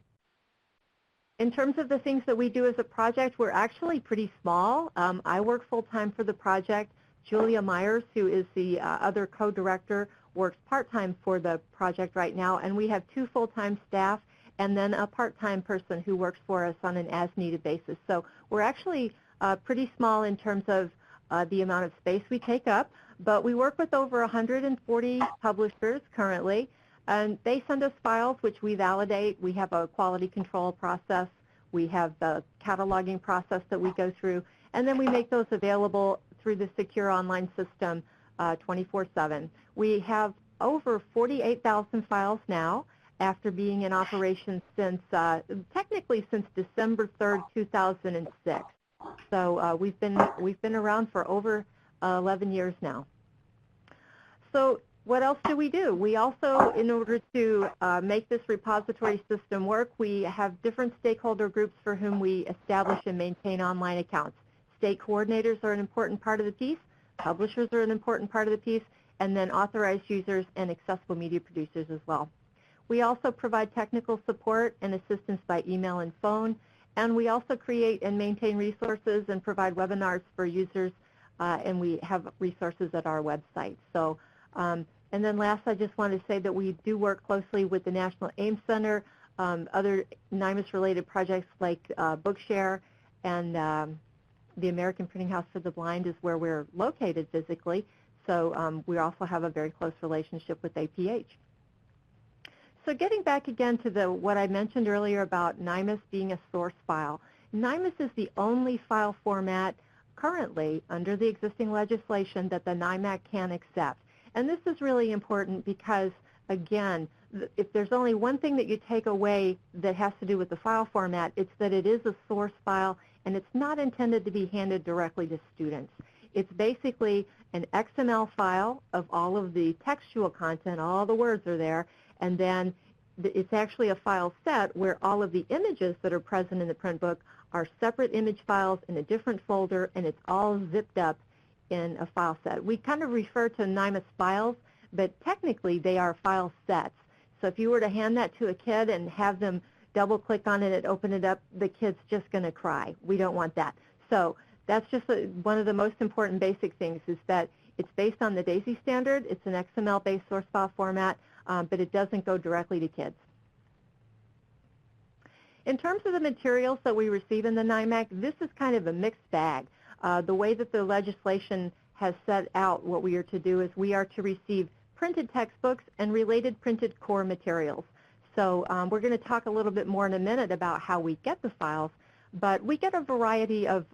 Speaker 2: In terms of the things that we do as a project, we're actually pretty small. I work full-time for the project. Julia Myers, who is the other co-director, works part-time for the project right now, and we have 2 full-time staff and then a part-time person who works for us on an as-needed basis. So we're actually pretty small in terms of the amount of space we take up, but we work with over 140 publishers currently, and they send us files which we validate. We have a quality control process. We have the cataloging process that we go through, and then we make those available through the secure online system 24/7. We have over 48,000 files now after being in operation since, technically since December 3rd, 2006. So we've been around for over 11 years now. So what else do? We also, in order to make this repository system work, we have different stakeholder groups for whom we establish and maintain online accounts. State coordinators are an important part of the piece, publishers are an important part of the piece, and then authorized users and accessible media producers as well. We also provide technical support and assistance by email and phone, and we also create and maintain resources and provide webinars for users, and we have resources at our website. So, and then last, I just want to say that we do work closely with the National AEM Center, other NIMAC-related projects like Bookshare, and the American Printing House for the Blind is where we're located physically. So we also have a very close relationship with APH. So getting back again to what I mentioned earlier about NIMAC being a source file. NIMAC is the only file format currently under the existing legislation that the NIMAC can accept. And this is really important because, again, if there's only one thing that you take away that has to do with the file format, it's that it is a source file and it's not intended to be handed directly to students. It's basically an XML file of all of the textual content, all the words are there, and then it's actually a file set where all of the images that are present in the print book are separate image files in a different folder, and it's all zipped up in a file set. We kind of refer to NIMAC files, but technically they are file sets. So if you were to hand that to a kid and have them double click on it and open it up, the kid's just going to cry. We don't want that. So that's just one of the most important basic things, is that it's based on the DAISY standard. It's an XML-based source file format, but it doesn't go directly to kids. In terms of the materials that we receive in the NIMAC, this is kind of a mixed bag. The way that the legislation has set out what we are to do is we are to receive printed textbooks and related printed core materials. So we're going to talk a little bit more in a minute about how we get the files, but we get a variety of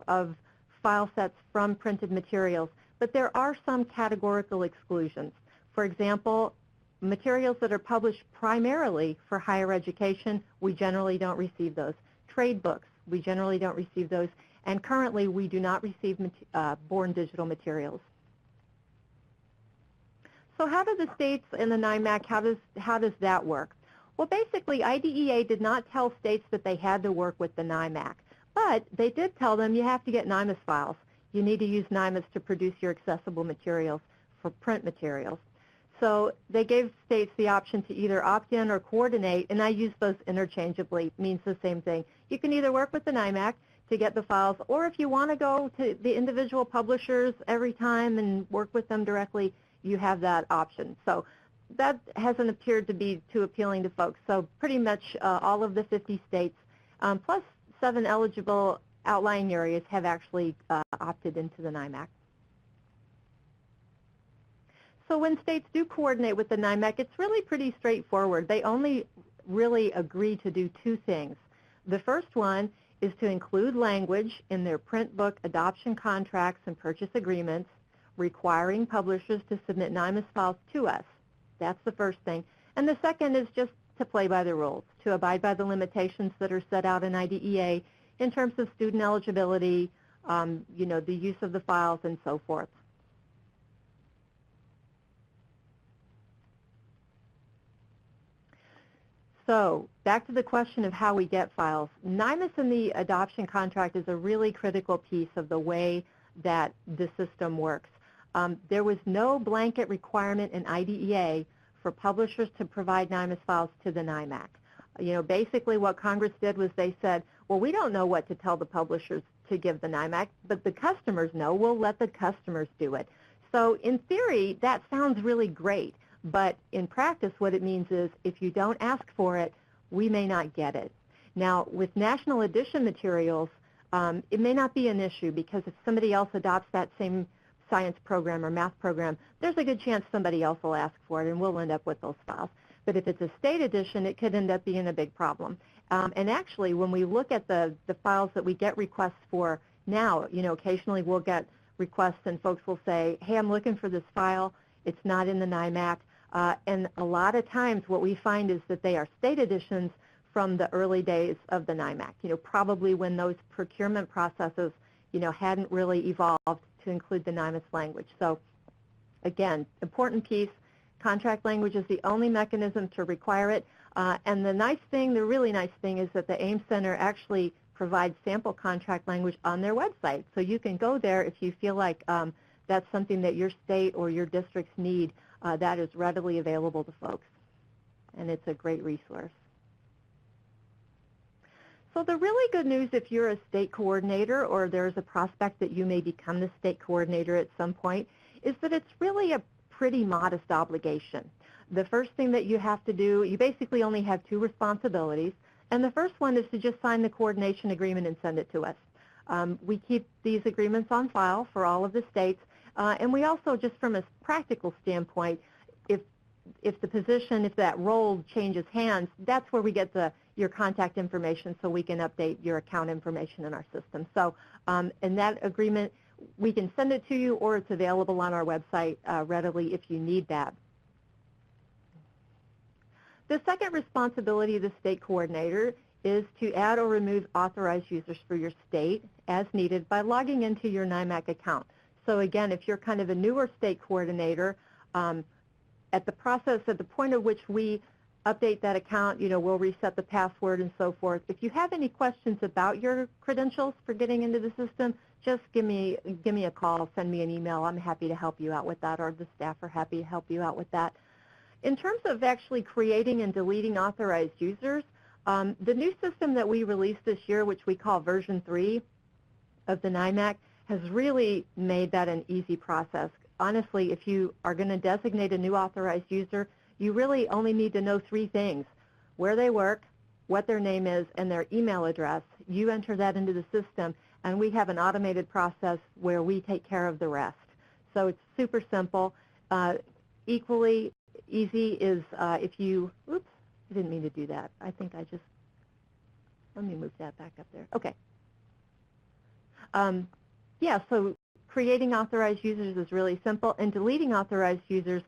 Speaker 2: file sets from printed materials, but there are some categorical exclusions. For example, materials that are published primarily for higher education, we generally don't receive those. Trade books, we generally don't receive those. And currently, we do not receive born digital materials. So how do the states in the NIMAC, how does that work? Well, basically, IDEA did not tell states that they had to work with the NIMAC, but they did tell them you have to get NIMAC files. You need to use NIMAC to produce your accessible materials for print materials. So they gave states the option to either opt in or coordinate, and I use those interchangeably. It means the same thing. You can either work with the NIMAC to get the files, or if you want to go to the individual publishers every time and work with them directly, you have that option. So that hasn't appeared to be too appealing to folks. So pretty much all of the 50 states, plus 7 eligible outlying areas, have actually opted into the NIMAC. So when states do coordinate with the NIMAC, it's really pretty straightforward. They only really agree to do two things. The first one is to include language in their print book adoption contracts and purchase agreements requiring publishers to submit NIMAC files to us. That's the first thing. And the second is just to play by the rules, to abide by the limitations that are set out in IDEA in terms of student eligibility, the use of the files, and so forth. So back to the question of how we get files. NIMAC in the adoption contract is a really critical piece of the way that the system works. There was no blanket requirement in IDEA for publishers to provide NIMAC files to the NIMAC. Basically what Congress did was they said, well, we don't know what to tell the publishers to give the NIMAC, but the customers know. We'll let the customers do it. So in theory, that sounds really great. But in practice, what it means is if you don't ask for it, we may not get it. Now, with national edition materials, it may not be an issue because if somebody else adopts that same science program or math program, there's a good chance somebody else will ask for it and we'll end up with those files. But if it's a state edition, it could end up being a big problem. And actually, when we look at the files that we get requests for now, occasionally we'll get requests and folks will say, hey, I'm looking for this file. It's not in the NIMAC. And a lot of times what we find is that they are state editions from the early days of the NIMAC, probably when those procurement processes, hadn't really evolved to include the NIMAC language. So again, important piece, contract language is the only mechanism to require it. And the really nice thing is that the AEM Center actually provides sample contract language on their website. So you can go there if you feel like that's something that your state or your districts need. That is readily available to folks, and it's a great resource. So the really good news if you're a state coordinator or there's a prospect that you may become the state coordinator at some point is that it's really a pretty modest obligation. The first thing that you have to do, you basically only have two responsibilities, and the first one is to just sign the coordination agreement and send it to us. We keep these agreements on file for all of the states. And we also, just from a practical standpoint, if that role changes hands, that's where we get your contact information so we can update your account information in our system. So in that agreement, we can send it to you or it's available on our website readily if you need that. The second responsibility of the state coordinator is to add or remove authorized users for your state as needed by logging into your NIMAC account. So again, if you're kind of a newer state coordinator, at the point at which we update that account, we'll reset the password and so forth. If you have any questions about your credentials for getting into the system, just give me a call, send me an email. I'm happy to help you out with that, or the staff are happy to help you out with that. In terms of actually creating and deleting authorized users, the new system that we released this year, which we call version 3 of the NIMAC, has really made that an easy process. Honestly, if you are going to designate a new authorized user, you really only need to know 3 things: where they work, what their name is, and their email address. You enter that into the system, and we have an automated process where we take care of the rest. So it's super simple. Equally easy is if you, oops, I didn't mean to do that. I think I just, let me move that back up there. Okay. Yeah, so creating authorized users is really simple, and deleting authorized users,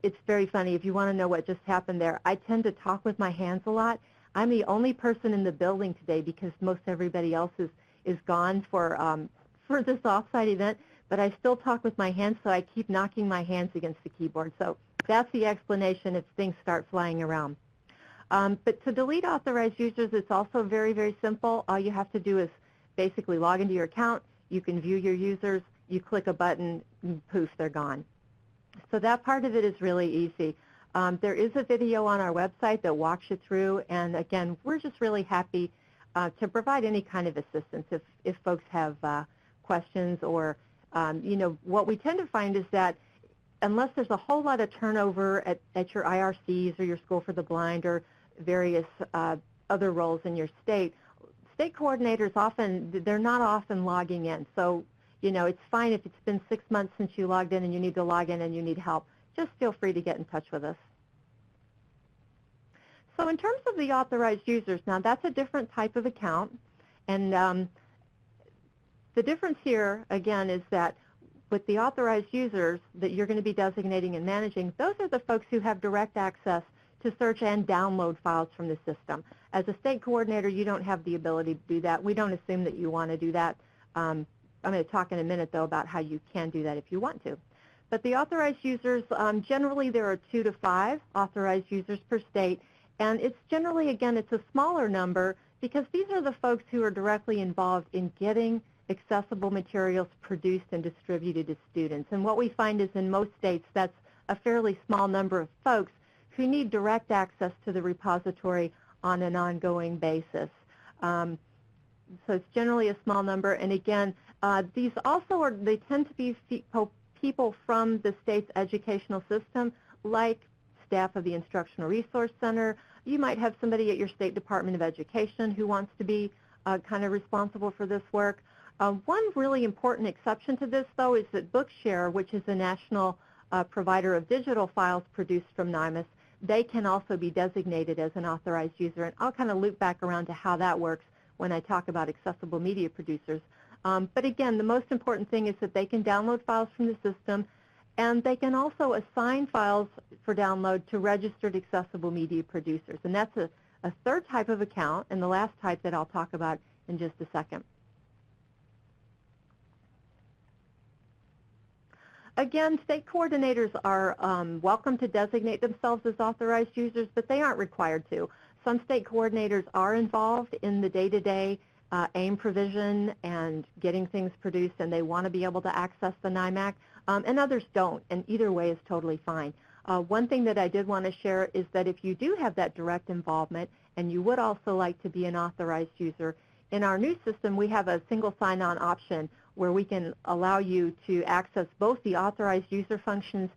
Speaker 2: it's very funny. If you want to know what just happened there, I tend to talk with my hands a lot. I'm the only person in the building today because most everybody else is gone for this offsite event, but I still talk with my hands, so I keep knocking my hands against the keyboard. So that's the explanation if things start flying around. But to delete authorized users, it's also very, very simple. All you have to do is basically log into your account. You can view your users. You click a button, and poof, they're gone. So that part of it is really easy. There is a video on our website that walks you through, and again, we're just really happy to provide any kind of assistance if folks have questions or, what we tend to find is that unless there's a whole lot of turnover at your IRCs or your School for the Blind or various other roles in your state coordinators they're not often logging in. So, it's fine if it's been 6 months since you logged in and you need to log in and you need help. Just feel free to get in touch with us. So in terms of the authorized users, now that's a different type of account. And the difference here, again, is that with the authorized users that you're going to be designating and managing, those are the folks who have direct access to search and download files from the system. As a state coordinator, you don't have the ability to do that. We don't assume that you want to do that. I'm going to talk in a minute, though, about how you can do that if you want to. But the authorized users, generally there are 2 to 5 authorized users per state. And it's generally, again, it's a smaller number because these are the folks who are directly involved in getting accessible materials produced and distributed to students. And what we find is in most states, that's a fairly small number of folks who need direct access to the repository on an ongoing basis. So it's generally a small number. And again, these also are, they tend to be people from the state's educational system, like staff of the Instructional Resource Center. You might have somebody at your State Department of Education who wants to be kind of responsible for this work. One really important exception to this, though, is that Bookshare, which is a national provider of digital files produced from NIMAC, they can also be designated as an authorized user. And I'll kind of loop back around to how that works when I talk about accessible media producers. But again, the most important thing is that they can download files from the system, and they can also assign files for download to registered accessible media producers. And that's a third type of account, and the last type that I'll talk about in just a second. Again, state coordinators are welcome to designate themselves as authorized users, but they aren't required to. Some state coordinators are involved in the day-to-day AIM provision and getting things produced, and they want to be able to access the NIMAC, and others don't, and either way is totally fine. One thing that I did want to share is that if you do have that direct involvement and you would also like to be an authorized user, in our new system we have a single sign-on option where we can allow you to access both the authorized user functions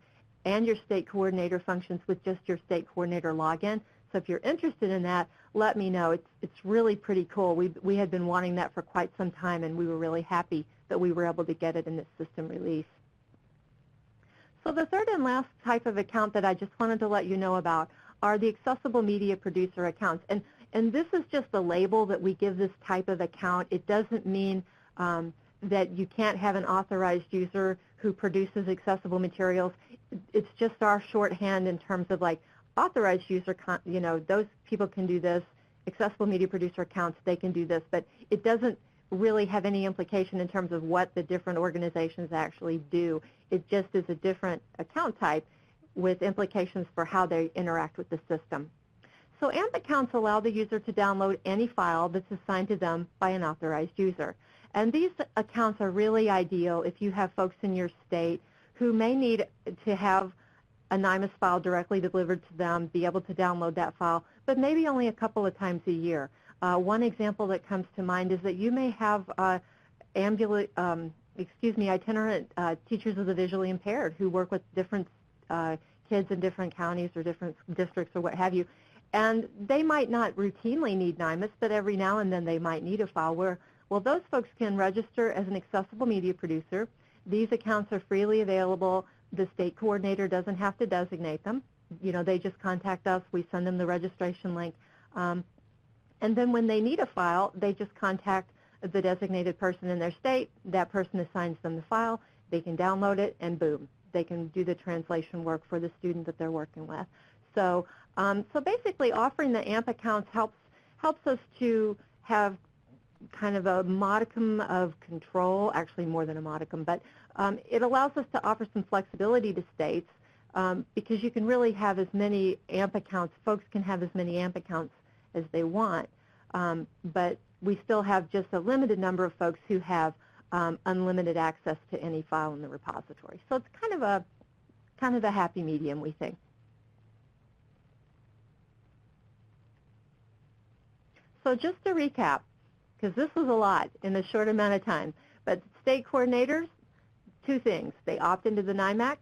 Speaker 2: and your state coordinator functions with just your state coordinator login. So if you're interested in that, let me know. It's really pretty cool. We had been wanting that for quite some time, and we were really happy that we were able to get it in this system release. So the third and last type of account that I just wanted to let you know about are the accessible media producer accounts. And this is just a label that we give this type of account. It doesn't mean that you can't have an authorized user who produces accessible materials. It's just our shorthand in terms of like authorized user, those people can do this. Accessible media producer accounts, they can do this, but it doesn't really have any implication in terms of what the different organizations actually do. It just is a different account type with implications for how they interact with the system. So AMP accounts allow the user to download any file that's assigned to them by an authorized user. And these accounts are really ideal if you have folks in your state who may need to have a NIMAC file directly delivered to them, be able to download that file, but maybe only a couple of times a year. One example that comes to mind is that you may have itinerant teachers of the visually impaired who work with different kids in different counties or different districts or what have you. And they might not routinely need NIMAC, but every now and then they might need a file where, well, those folks can register as an accessible media producer. These accounts are freely available. The state coordinator doesn't have to designate them. They just contact us. We send them the registration link. And then when they need a file, they just contact the designated person in their state. That person assigns them the file. They can download it, and boom, they can do the translation work for the student that they're working with. So basically offering the AMP accounts helps us to have kind of a modicum of control, actually more than a modicum, but it allows us to offer some flexibility to states because you can really have as many AMP accounts, folks can have as many AMP accounts as they want, but we still have just a limited number of folks who have unlimited access to any file in the repository. So it's kind of a happy medium, we think. So just to recap, because this was a lot in a short amount of time, but state coordinators, two things. They opt into the NIMAC,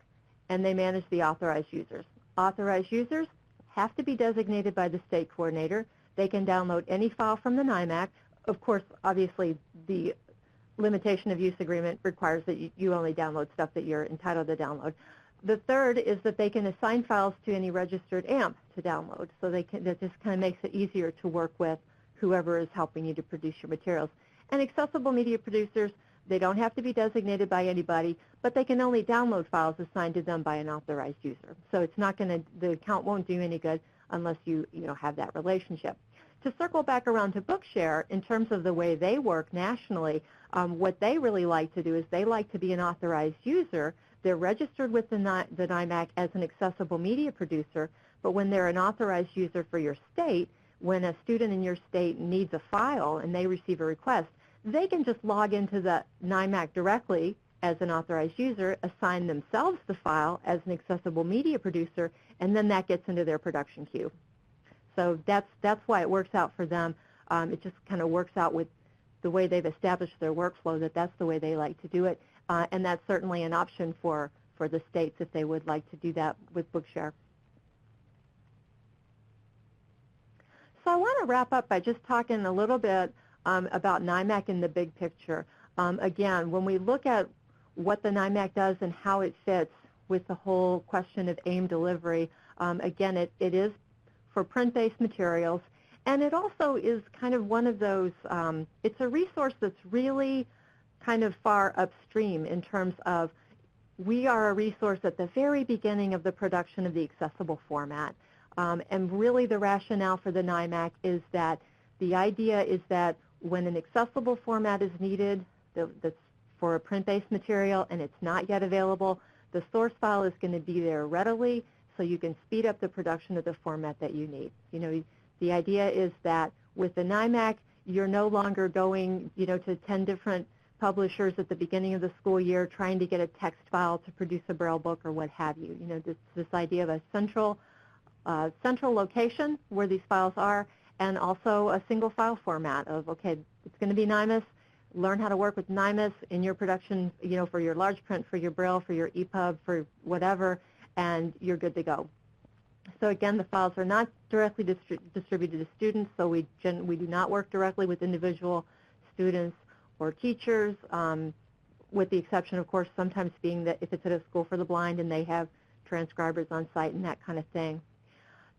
Speaker 2: and they manage the authorized users. Authorized users have to be designated by the state coordinator. They can download any file from the NIMAC. Of course, obviously, the limitation of use agreement requires that you only download stuff that you're entitled to download. The third is that they can assign files to any registered AMP to download. So that just kind of makes it easier to work with whoever is helping you to produce your materials. And accessible media producers, they don't have to be designated by anybody, but they can only download files assigned to them by an authorized user. So it's not going to, the account won't do any good unless you have that relationship. To circle back around to Bookshare, in terms of the way they work nationally, what they really like to do is they like to be an authorized user. They're registered with the NIMAC as an accessible media producer, but when they're an authorized user for your state, when a student in your state needs a file and they receive a request, they can just log into the NIMAC directly as an authorized user, assign themselves the file as an accessible media producer, and then that gets into their production queue. So that's why it works out for them. It just kind of works out with the way they've established their workflow, that's the way they like to do it. And that's certainly an option for the states if they would like to do that with Bookshare. So I want to wrap up by just talking a little bit about NIMAC in the big picture. Again, when we look at what the NIMAC does and how it fits with the whole question of AIM delivery, again, it is for print-based materials, and it also is kind of one of those, it's a resource that's really kind of far upstream in terms of we are a resource at the very beginning of the production of the accessible format. And really the rationale for the NIMAC is that the idea is that when an accessible format is needed that's for a print-based material and it's not yet available, the source file is going to be there readily so you can speed up the production of the format that you need. The idea is that with the NIMAC, you're no longer going to 10 different publishers at the beginning of the school year trying to get a text file to produce a Braille book or what have you. This idea of a central location where these files are, and also a single file format of, okay, it's going to be NIMAS, learn how to work with NIMAS in your production, for your large print, for your Braille, for your EPUB, for whatever, and you're good to go. So again, the files are not directly distributed to students, so we do not work directly with individual students or teachers, with the exception, of course, sometimes being that if it's at a school for the blind and they have transcribers on site and that kind of thing.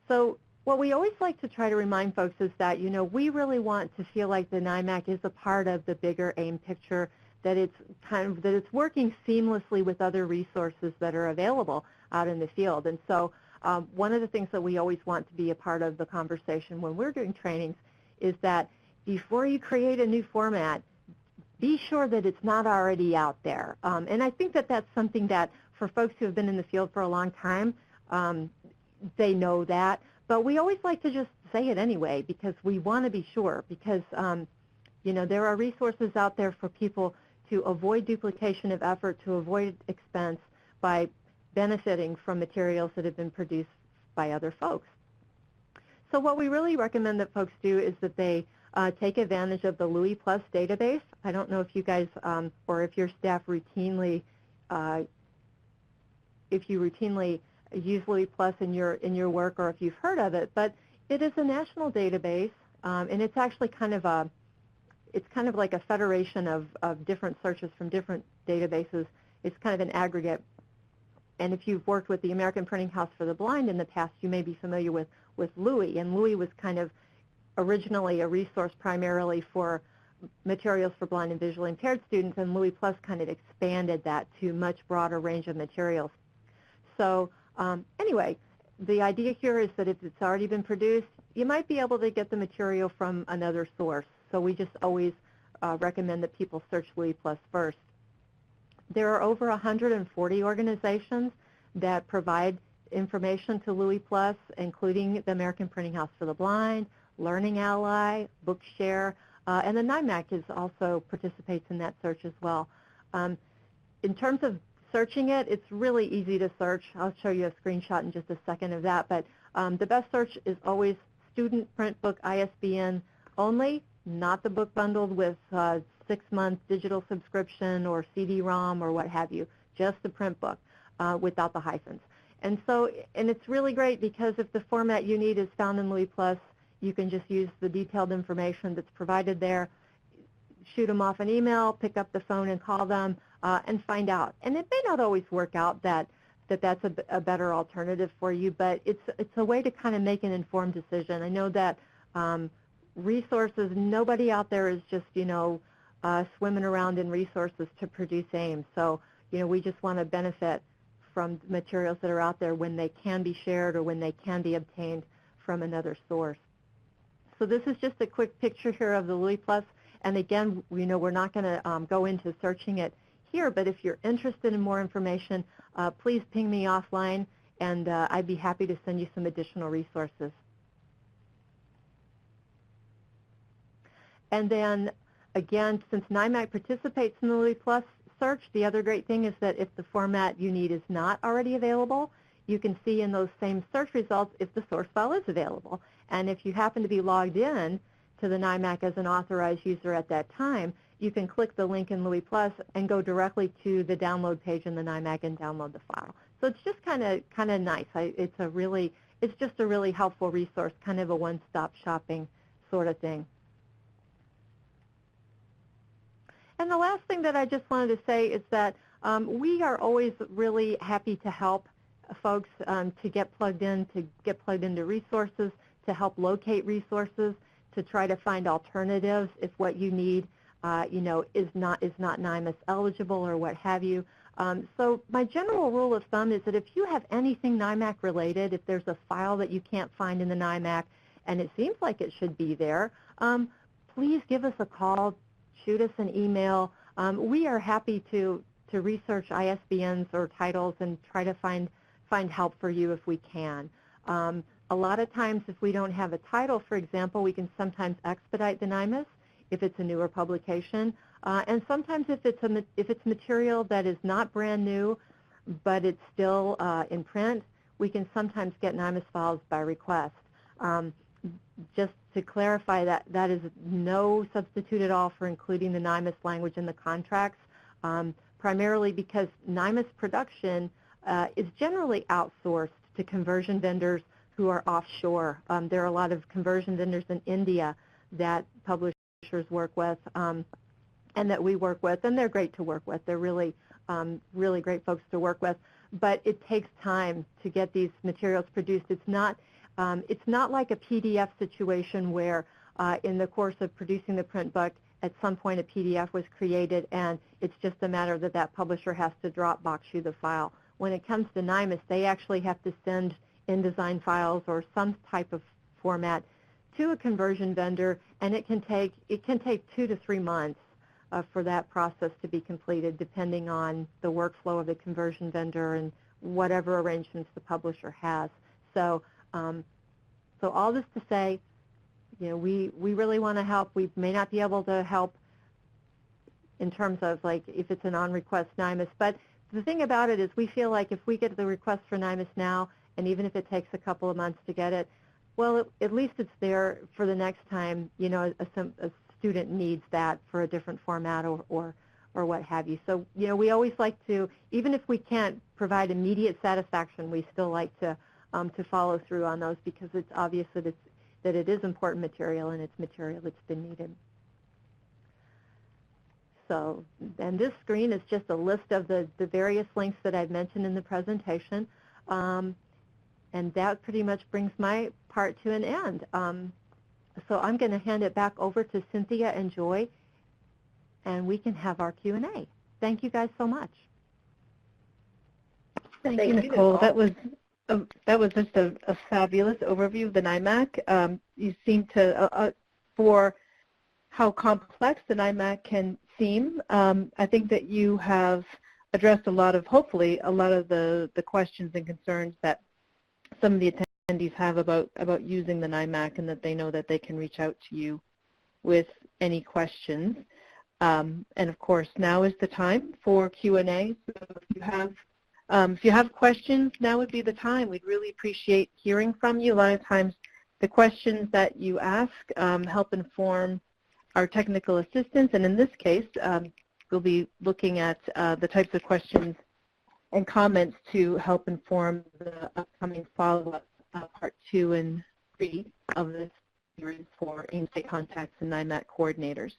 Speaker 2: So what we always like to try to remind folks is that, we really want to feel like the NIMAC is a part of the bigger AIM picture, that it's working seamlessly with other resources that are available out in the field. And so one of the things that we always want to be a part of the conversation when we're doing trainings is that before you create a new format, be sure that it's not already out there. And I think that that's something that for folks who have been in the field for a long time, they know that. But we always like to just say it anyway because we want to be sure, because there are resources out there for people to avoid duplication of effort, to avoid expense by benefiting from materials that have been produced by other folks. So what we really recommend that folks do is that they take advantage of the LUI Plus database. I don't know if you guys or if your staff routinely, use LUI Plus in your work, or if you've heard of it, but it is a national database, and it's actually kind of like a federation of different searches from different databases. It's kind of an aggregate. And if you've worked with the American Printing House for the Blind in the past, you may be familiar with LUI. And LUI was kind of originally a resource primarily for materials for blind and visually impaired students, and LUI Plus kind of expanded that to a much broader range of materials. So anyway, the idea here is that if it's already been produced, you might be able to get the material from another source. So we just always recommend that people search LUI Plus first. There are over 140 organizations that provide information to LUI Plus, including the American Printing House for the Blind, Learning Ally, Bookshare, and the NIMAC also participates in that search as well. In terms of searching it, it's really easy to search. I'll show you a screenshot in just a second of that, but the best search is always student print book ISBN only, not the book bundled with 6-month digital subscription or CD-ROM or what have you, just the print book without the hyphens. And it's really great because if the format you need is found in LUI Plus, you can just use the detailed information that's provided there, shoot them off an email, pick up the phone and call them, and find out. And it may not always work out that that that's a better alternative for you, but it's a way to kind of make an informed decision. I know that resources, nobody out there is just, swimming around in resources to produce AIM. So, we just want to benefit from materials that are out there when they can be shared or when they can be obtained from another source. So this is just a quick picture here of the Louis Plus. And again, we're not going to go into searching it here, but if you're interested in more information, please ping me offline, and I'd be happy to send you some additional resources. And then, again, since NIMAC participates in the Louis Plus search, the other great thing is that if the format you need is not already available, you can see in those same search results if the source file is available. And if you happen to be logged in to the NIMAC as an authorized user at that time, you can click the link in Louis Plus and go directly to the download page in the NIMAC and download the file. So it's just kind of nice. It's just a really helpful resource, kind of a one-stop shopping sort of thing. And the last thing that I just wanted to say is that we are always really happy to help folks to get plugged into resources, to help locate resources, to try to find alternatives if what you need, is not NIMAC eligible or what have you. So my general rule of thumb is that if you have anything NIMAC related, if there's a file that you can't find in the NIMAC and it seems like it should be there, please give us a call, shoot us an email. We are happy to research ISBNs or titles and try to find help for you if we can. A lot of times if we don't have a title, for example, we can sometimes expedite the NIMAC if it's a newer publication. And sometimes if it's material that is not brand new, but it's still in print, we can sometimes get NIMAC files by request. Just to clarify, that is no substitute at all for including the NIMAC language in the contracts, primarily because NIMAC production is generally outsourced to conversion vendors who are offshore. There are a lot of conversion vendors in India that publishers work with and that we work with, and they're great to work with. They're really, really great folks to work with. But it takes time to get these materials produced. It's not like a PDF situation where in the course of producing the print book, at some point a PDF was created and it's just a matter that that publisher has to Dropbox you the file. When it comes to NIMAC, they actually have to send InDesign files or some type of format to a conversion vendor, and it can take 2 to 3 months for that process to be completed, depending on the workflow of the conversion vendor and whatever arrangements the publisher has. So, so all this to say, we really want to help. We may not be able to help in terms of like if it's an on-request NIMAC, but the thing about it is we feel like if we get the request for NIMAC now, and even if it takes a couple of months to get it, well, at least it's there for the next time, a student needs that for a different format or what have you. So, we always like to, even if we can't provide immediate satisfaction, we still like to follow through on those because it's obvious that it is important material and it's material that's been needed. So, and this screen is just a list of the various links that I've mentioned in the presentation. And that pretty much brings my part to an end. So I'm going to hand it back over to Cynthia and Joy, and we can have our Q&A. Thank you guys so much.
Speaker 1: Thank you, Nicole. That was just a fabulous overview of the NIMAC. You seem to, for how complex the NIMAC can seem, I think that you have addressed hopefully a lot of the questions and concerns that some of the attendees have about using the NIMAC, and that they know that they can reach out to you with any questions. And of course, now is the time for Q&A. So if you have questions, now would be the time. We'd really appreciate hearing from you. A lot of times the questions that you ask help inform our technical assistance, and in this case, we'll be looking at the types of questions and comments to help inform the upcoming follow-up part 2 and 3 of this series for AIM State Contacts and NIMAC coordinators.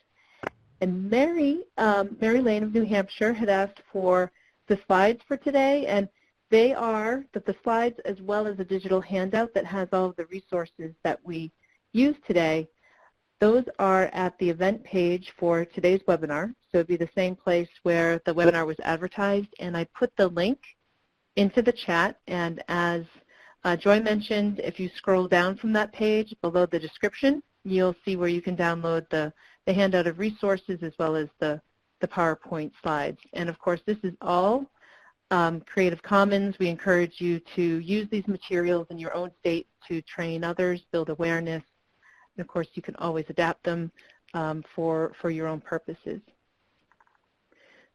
Speaker 1: And Mary Lane of New Hampshire had asked for the slides for today, and they are the slides as well as a digital handout that has all of the resources that we use today. Those are at the event page for today's webinar. So it would be the same place where the webinar was advertised, and I put the link into the chat. And as Joy mentioned, if you scroll down from that page below the description, you'll see where you can download the handout of resources as well as the PowerPoint slides. And of course, this is all Creative Commons. We encourage you to use these materials in your own state to train others, build awareness. And of course, you can always adapt them for your own purposes.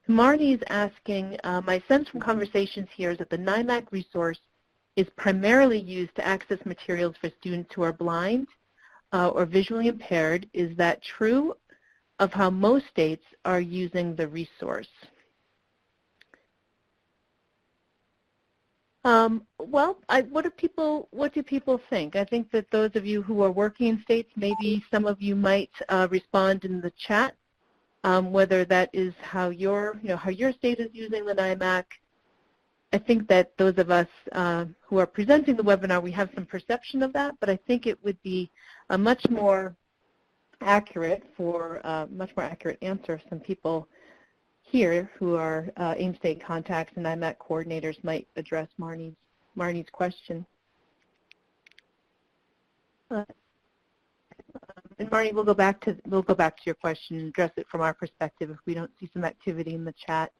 Speaker 1: Marnie is asking, my sense from conversations here is that the NIMAC resource is primarily used to access materials for students who are blind or visually impaired. Is that true of how most states are using the resource? Well, what do people think? I think that those of you who are working in states, maybe some of you might respond in the chat, whether that is how your state is using the NIMAC. I think that those of us who are presenting the webinar, we have some perception of that, but I think it would be a much more accurate answer if some people here who are AIM state contacts and NIMAC coordinators might address Marnie's question. And Marnie, we'll go back to your question and address it from our perspective if we don't see some activity in the chat.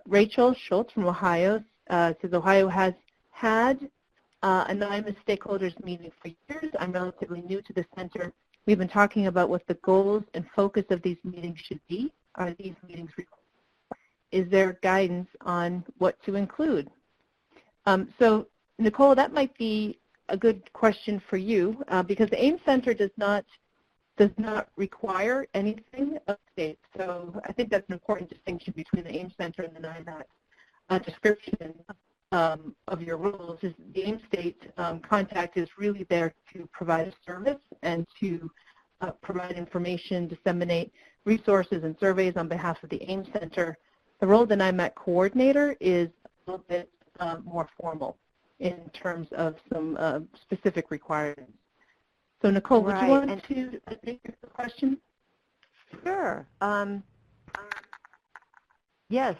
Speaker 1: Rachel Schultz from Ohio says Ohio has had a NIMAC stakeholders meeting for years. I'm relatively new to the center. We've been talking about what the goals and focus of these meetings should be. Are these meetings required? Is there guidance on what to include? So Nicole, that might be a good question for you because the AIM Center does not require anything of states. So I think that's an important distinction between the AIM Center and the NIMAC description of your roles. Is the AIM state contact is really there to provide a service and to provide information, disseminate resources and surveys on behalf of the AIM Center. The role of the NIMAC coordinator is a little bit more formal in terms of some specific requirements. So Nicole, would you want to take the question?
Speaker 2: Sure. Yes.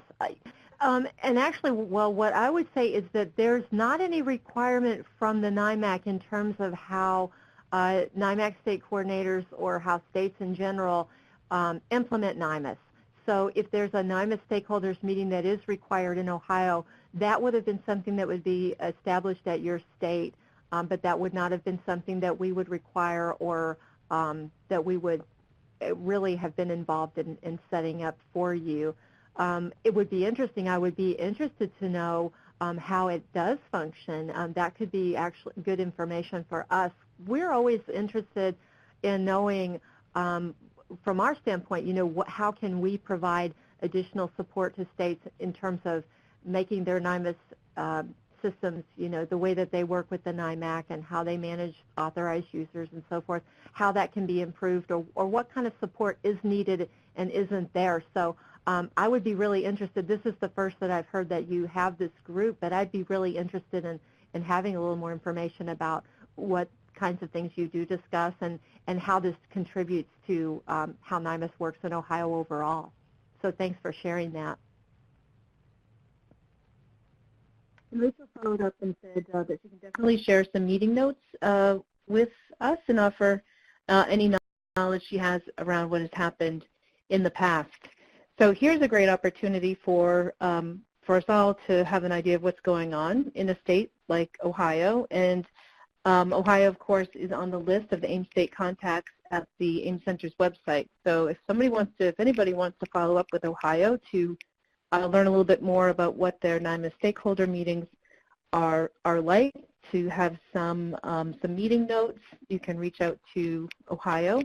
Speaker 2: And actually, well, what I would say is that there's not any requirement from the NIMAC in terms of how NIMAC state coordinators or how states in general implement NIMAC. So if there's a NIMAC stakeholders meeting that is required in Ohio, that would have been something that would be established at your state, but that would not have been something that we would require or that we would really have been involved in setting up for you. It would be interesting. I would be interested to know how it does function. That could be actually good information for us. We're always interested in knowing, from our standpoint, how can we provide additional support to states in terms of making their NIMAC systems, the way that they work with the NIMAC and how they manage authorized users and so forth, how that can be improved or what kind of support is needed and isn't there. So I would be really interested. This is the first that I've heard that you have this group, but I'd be really interested in having a little more information about what kinds of things you do discuss and how this contributes to how NIMAC works in Ohio overall. So thanks for sharing that.
Speaker 1: And Rachel followed up and said that she can definitely share some meeting notes with us and offer any knowledge she has around what has happened in the past. So here's a great opportunity for us all to have an idea of what's going on in a state like Ohio. And Ohio, of course, is on the list of the AIM state contacts at the AIM Center's website. So if anybody wants to follow up with Ohio to learn a little bit more about what their NIMAC stakeholder meetings are like, to have some meeting notes, you can reach out to Ohio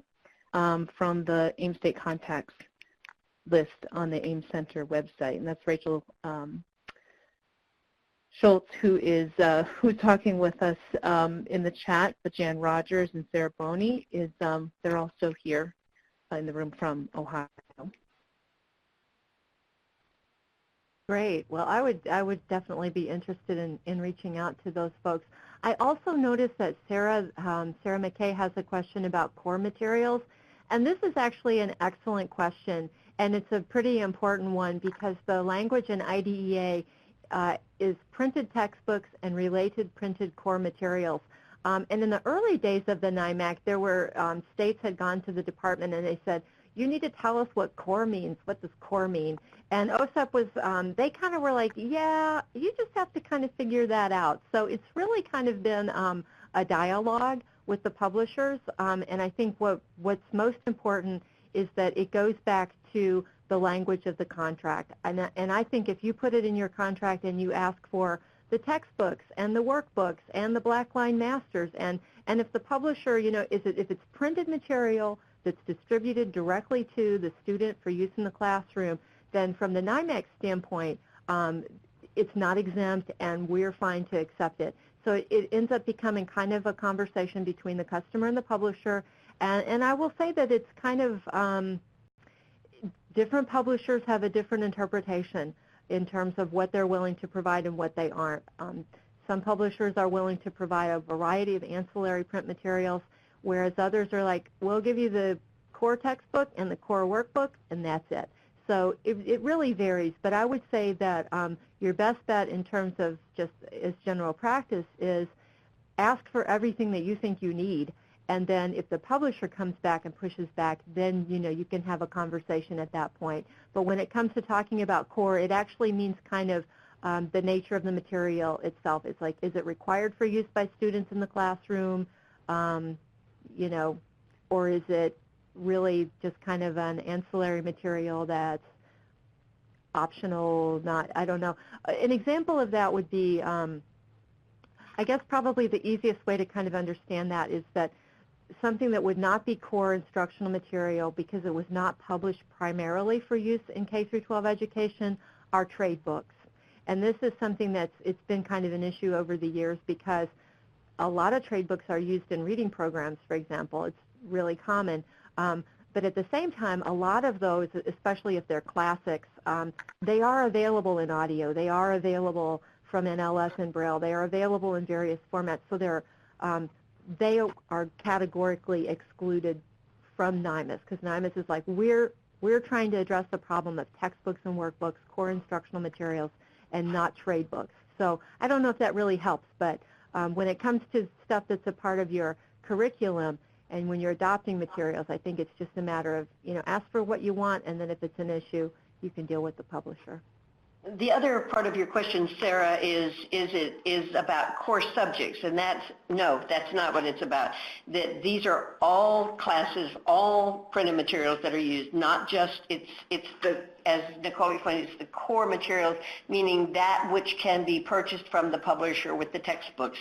Speaker 1: from the AIM state contacts list on the AIM Center website, and that's Rachel Schultz, who's talking with us in the chat. But Jan Rogers and Sarah Boney they're also here in the room from Ohio.
Speaker 2: great. Well, I would definitely be interested in reaching out to those folks. I also noticed that Sarah McKay has a question about core materials, and this is actually an excellent question, and it's a pretty important one because the language in IDEA is printed textbooks and related printed core materials. And in the early days of the NIMAC, there were states had gone to the department and they said, you need to tell us what core means. What does core mean? And OSEP was, they kind of were like, yeah, you just have to kind of figure that out. So it's really kind of been a dialogue with the publishers. And I think what's most important is that it goes back to the language of the contract. And I think if you put it in your contract and you ask for the textbooks and the workbooks and the black line masters, and if the publisher, if it's printed material that's distributed directly to the student for use in the classroom, then from the NIMAC standpoint, it's not exempt and we're fine to accept it. So it ends up becoming kind of a conversation between the customer and the publisher. And I will say that it's kind of, different publishers have a different interpretation in terms of what they're willing to provide and what they aren't. Some publishers are willing to provide a variety of ancillary print materials, whereas others are like, we'll give you the core textbook and the core workbook, and that's it. So it really varies, but I would say that your best bet in terms of just as general practice is ask for everything that you think you need, and then if the publisher comes back and pushes back, then you can have a conversation at that point. But when it comes to talking about core, it actually means kind of the nature of the material itself. It's like, is it required for use by students in the classroom, or is it really just kind of an ancillary material that's optional, I don't know. An example of that would be, I guess probably the easiest way to kind of understand that is that something that would not be core instructional material because it was not published primarily for use in K-12 education are trade books. And this is something it's been kind of an issue over the years because a lot of trade books are used in reading programs, for example. It's really common. But at the same time, a lot of those, especially if they're classics, they are available in audio. They are available from NLS and Braille. They are available in various formats. So they are categorically excluded from NIMAC because NIMAC is like, we're trying to address the problem of textbooks and workbooks, core instructional materials, and not trade books. So I don't know if that really helps, but when it comes to stuff that's a part of your curriculum, and when you're adopting materials, I think it's just a matter of, ask for what you want, and then if it's an issue, you can deal with the publisher.
Speaker 3: The other part of your question, Sarah, is about core subjects, and that's not what it's about. That these are all classes, all printed materials that are used, not just it's the, as Nicole explained, it's the core materials, meaning that which can be purchased from the publisher with the textbooks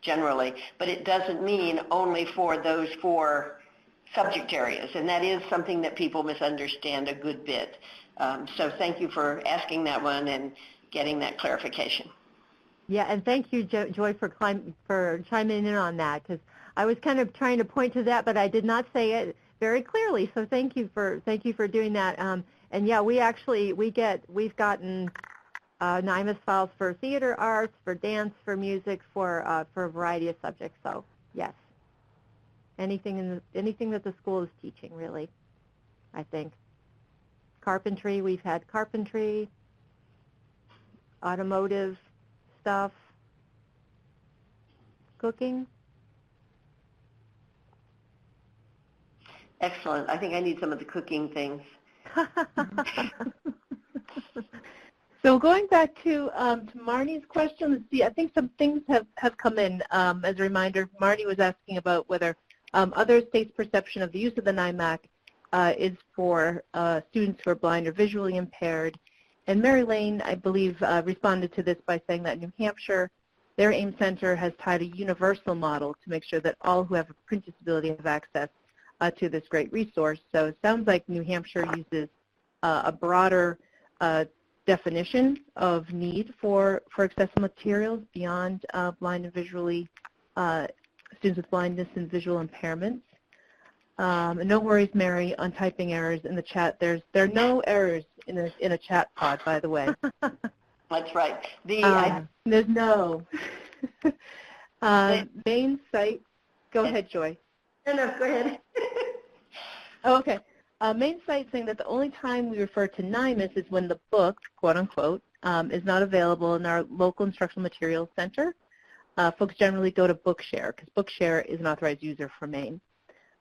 Speaker 3: generally, but it doesn't mean only for those 4 subject areas, and that is something that people misunderstand a good bit. So thank you for asking that one and getting that clarification.
Speaker 2: Yeah, and thank you, Joy, for chiming in on that, because I was kind of trying to point to that, but I did not say it very clearly. So thank you for doing that. And yeah, we've gotten NIMAC files for theater arts, for dance, for music, for a variety of subjects. So yes, anything that the school is teaching, really, I think. Carpentry, we've had carpentry, automotive stuff, cooking.
Speaker 3: Excellent. I think I need some of the cooking things.
Speaker 1: So going back to Marnie's question, let's see, I think some things have come in. As a reminder, Marnie was asking about whether other states' perception of the use of the NIMAC is for students who are blind or visually impaired. And Mary Lane, I believe, responded to this by saying that New Hampshire, their AEM Center has tied a universal model to make sure that all who have a print disability have access to this great resource. So it sounds like New Hampshire uses a broader definition of need for accessible materials beyond blind and visually, students with blindness and visual impairments. No worries, Mary, on typing errors in the chat. There are no errors in a chat pod, by the way.
Speaker 3: That's right.
Speaker 1: There's no. Main site. Go ahead, Joy.
Speaker 3: No, go ahead.
Speaker 1: Oh, okay. Main site saying that the only time we refer to NIMAC is when the book, quote unquote, is not available in our local instructional materials center. Folks generally go to Bookshare because Bookshare is an authorized user for Maine.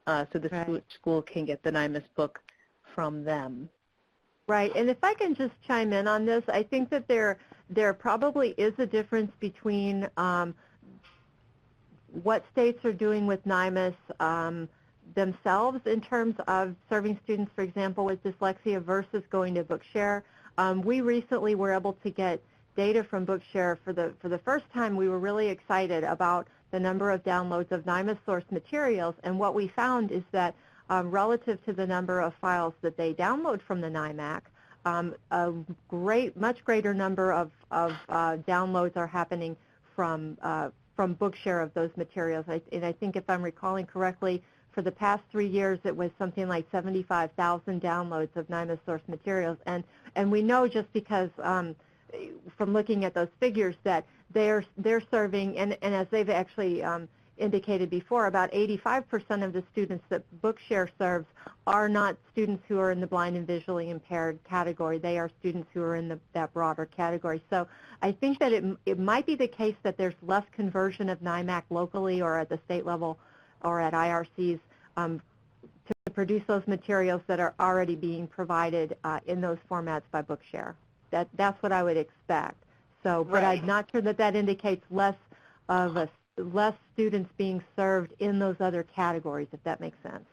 Speaker 1: So the school can get the NIMAC book from them.
Speaker 2: Right, and if I can just chime in on this, I think that there probably is a difference between what states are doing with NIMAC themselves in terms of serving students, for example, with dyslexia versus going to Bookshare. We recently were able to get data from Bookshare for the first time. We were really excited about the number of downloads of NIMAC source materials, and what we found is that relative to the number of files that they download from the NIMAC, a much greater number of downloads are happening from Bookshare of those materials. And I think if I'm recalling correctly, for the past 3 years, it was something like 75,000 downloads of NIMAC source materials. And we know just because from looking at those figures that they're serving, and as they've actually indicated before, about 85% of the students that Bookshare serves are not students who are in the blind and visually impaired category. They are students who are in that broader category. So I think that it might be the case that there's less conversion of NIMAC locally or at the state level or at IRCs to produce those materials that are already being provided in those formats by Bookshare. That's what I would expect. So, but I'm not sure that indicates less students being served in those other categories, if that makes sense.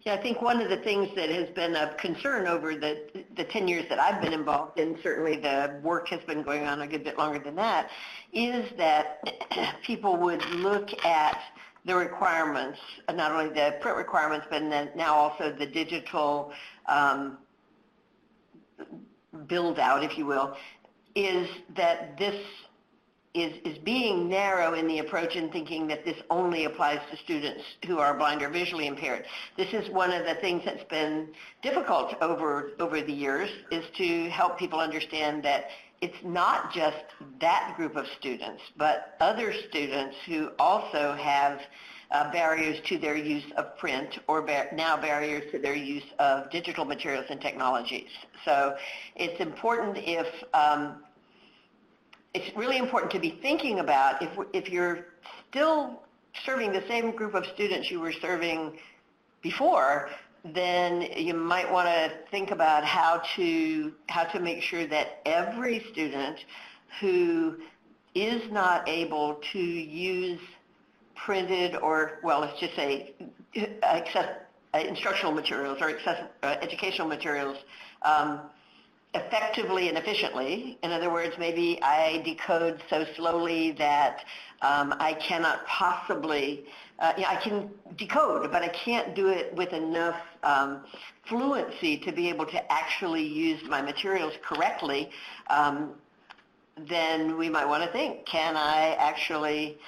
Speaker 3: Yeah, I think one of the things that has been of concern over the 10 years that I've been involved in, certainly the work has been going on a good bit longer than that, is that people would look at the requirements, not only the print requirements, but then now also the digital build out, if you will, is that this is being narrow in the approach and thinking that this only applies to students who are blind or visually impaired. This is one of the things that's been difficult over the years, is to help people understand that it's not just that group of students, but other students who also have barriers to their use of print or now barriers to their use of digital materials and technologies. So it's important it's really important to be thinking about if you're still serving the same group of students you were serving before, then you might want to think about how to make sure that every student who is not able to use printed or, well, let's just say instructional materials or educational materials effectively and efficiently. In other words, maybe I decode so slowly that I cannot possibly, I can decode, but I can't do it with enough fluency to be able to actually use my materials correctly. Then we might want to think, can I actually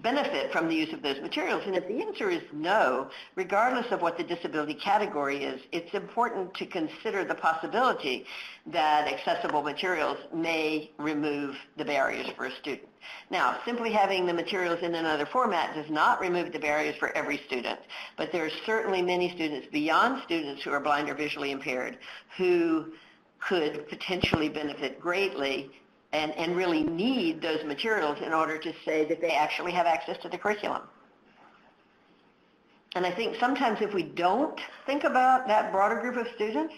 Speaker 3: benefit from the use of those materials? And if the answer is no, regardless of what the disability category is, it's important to consider the possibility that accessible materials may remove the barriers for a student. Now, simply having the materials in another format does not remove the barriers for every student, but there are certainly many students beyond students who are blind or visually impaired who could potentially benefit greatly and really need those materials in order to say that they actually have access to the curriculum. And I think sometimes if we don't think about that broader group of students,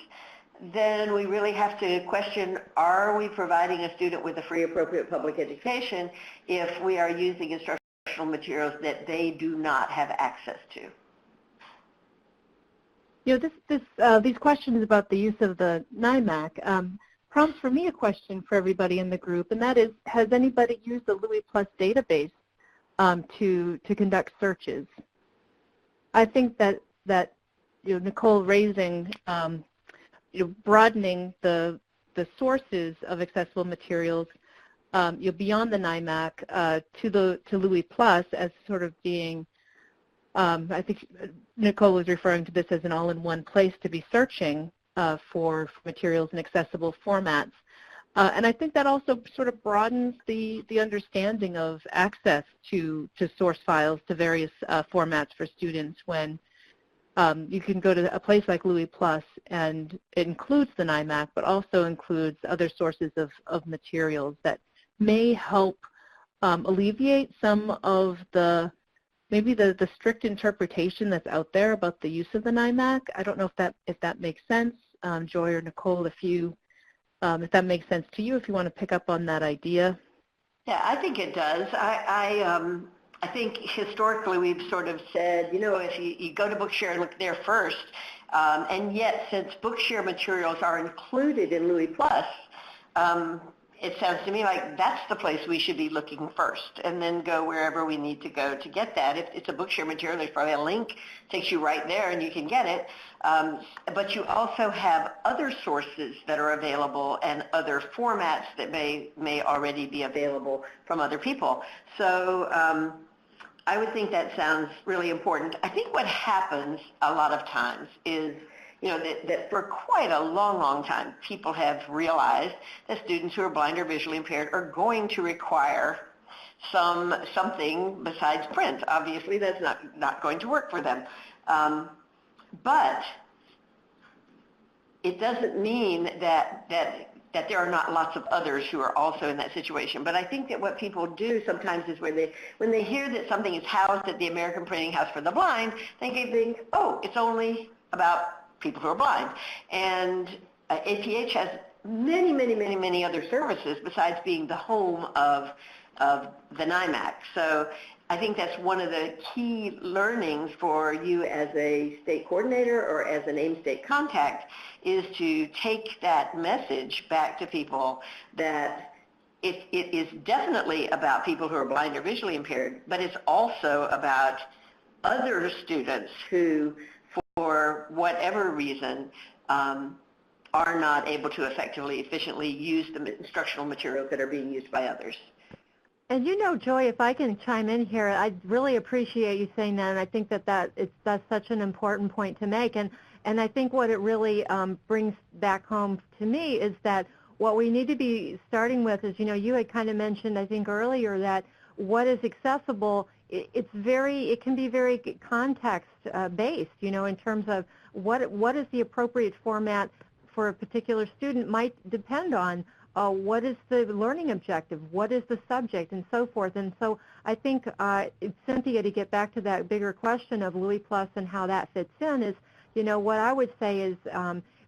Speaker 3: then we really have to question, are we providing a student with a free, appropriate public education if we are using instructional materials that they do not have access to?
Speaker 1: You know, these questions about the use of the NIMAC prompts for me a question for everybody in the group, and that is, has anybody used the Louis Plus database to conduct searches? I think that you know, Nicole raising, you know, broadening the sources of accessible materials, you know, beyond the NIMAC to Louis Plus as sort of being, I think Nicole was referring to this as an all-in-one place to be searching for materials in accessible formats. And I think that also sort of broadens the understanding of access to source files to various formats for students when you can go to a place like Louis Plus and it includes the NIMAC, but also includes other sources of materials that may help alleviate some of maybe the strict interpretation that's out there about the use of the NIMAC. I don't know if that makes sense. Joy or Nicole, if that makes sense to you, if you want to pick up on that idea.
Speaker 3: Yeah, I think it does. I think historically we've sort of said, if you go to Bookshare and look there first, and yet since Bookshare materials are included in Louis Plus, it sounds to me like that's the place we should be looking first and then go wherever we need to go to get that. If it's a Bookshare material, there's probably a link, takes you right there and you can get it. But you also have other sources that are available and other formats that may already be available from other people. So I would think that sounds really important. I think what happens a lot of times is that for quite a long time, people have realized that students who are blind or visually impaired are going to require something besides print. Obviously, that's not going to work for them. But it doesn't mean that there are not lots of others who are also in that situation. But I think that what people do sometimes is when they hear that something is housed at the American Printing House for the Blind, they think, oh, it's only about people who are blind. And APH has many other services besides being the home of the NIMAC. So I think that's one of the key learnings for you as a state coordinator or as an AIM state contact is to take that message back to people that it is definitely about people who are blind or visually impaired, but it's also about other students who, for whatever reason, are not able to effectively, efficiently use the instructional materials that are being used by others.
Speaker 2: And Joy, if I can chime in here, I really appreciate you saying that, and I think that's such an important point to make. And I think what it really brings back home to me is that what we need to be starting with is, you had kind of mentioned, I think earlier, that what is accessible, it can be very context-based, in terms of what is the appropriate format for a particular student might depend on what is the learning objective, what is the subject, and so forth. And so I think, Cynthia, to get back to that bigger question of Louis Plus and how that fits in is, what I would say is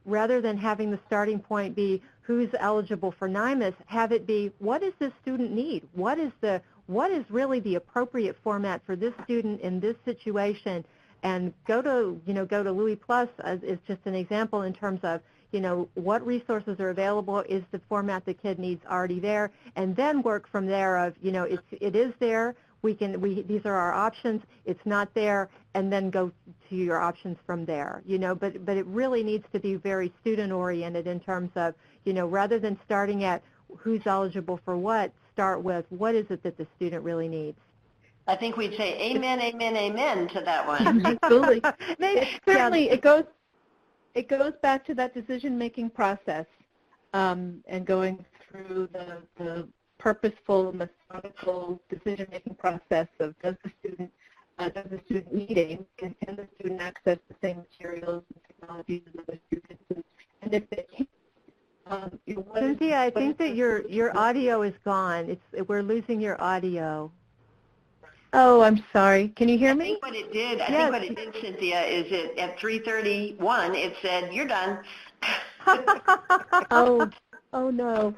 Speaker 2: rather than having the starting point be who's eligible for NIMAC, have it be what does this student need? What is really the appropriate format for this student in this situation? And go to Louis Plus is just an example in terms of what resources are available, is the format the kid needs already there, and then work from there of, it is there, these are our options, it's not there, and then go to your options from there, but it really needs to be very student-oriented in terms of, rather than starting at who's eligible for what, start with what is it that the student really needs.
Speaker 3: I think we'd say amen, amen, amen to that one.
Speaker 1: Absolutely. Certainly, it goes back to that decision-making process and going through the purposeful, methodical decision-making process of does the student need aid, and can the student access the same materials and technologies as other students, and if they can't.
Speaker 2: Cynthia, I think that your audio is gone. We're losing your audio.
Speaker 1: Oh, I'm sorry. Can you hear me?
Speaker 3: I think what it did, Cynthia, is at 3:31 it said, "You're done."
Speaker 1: Oh no.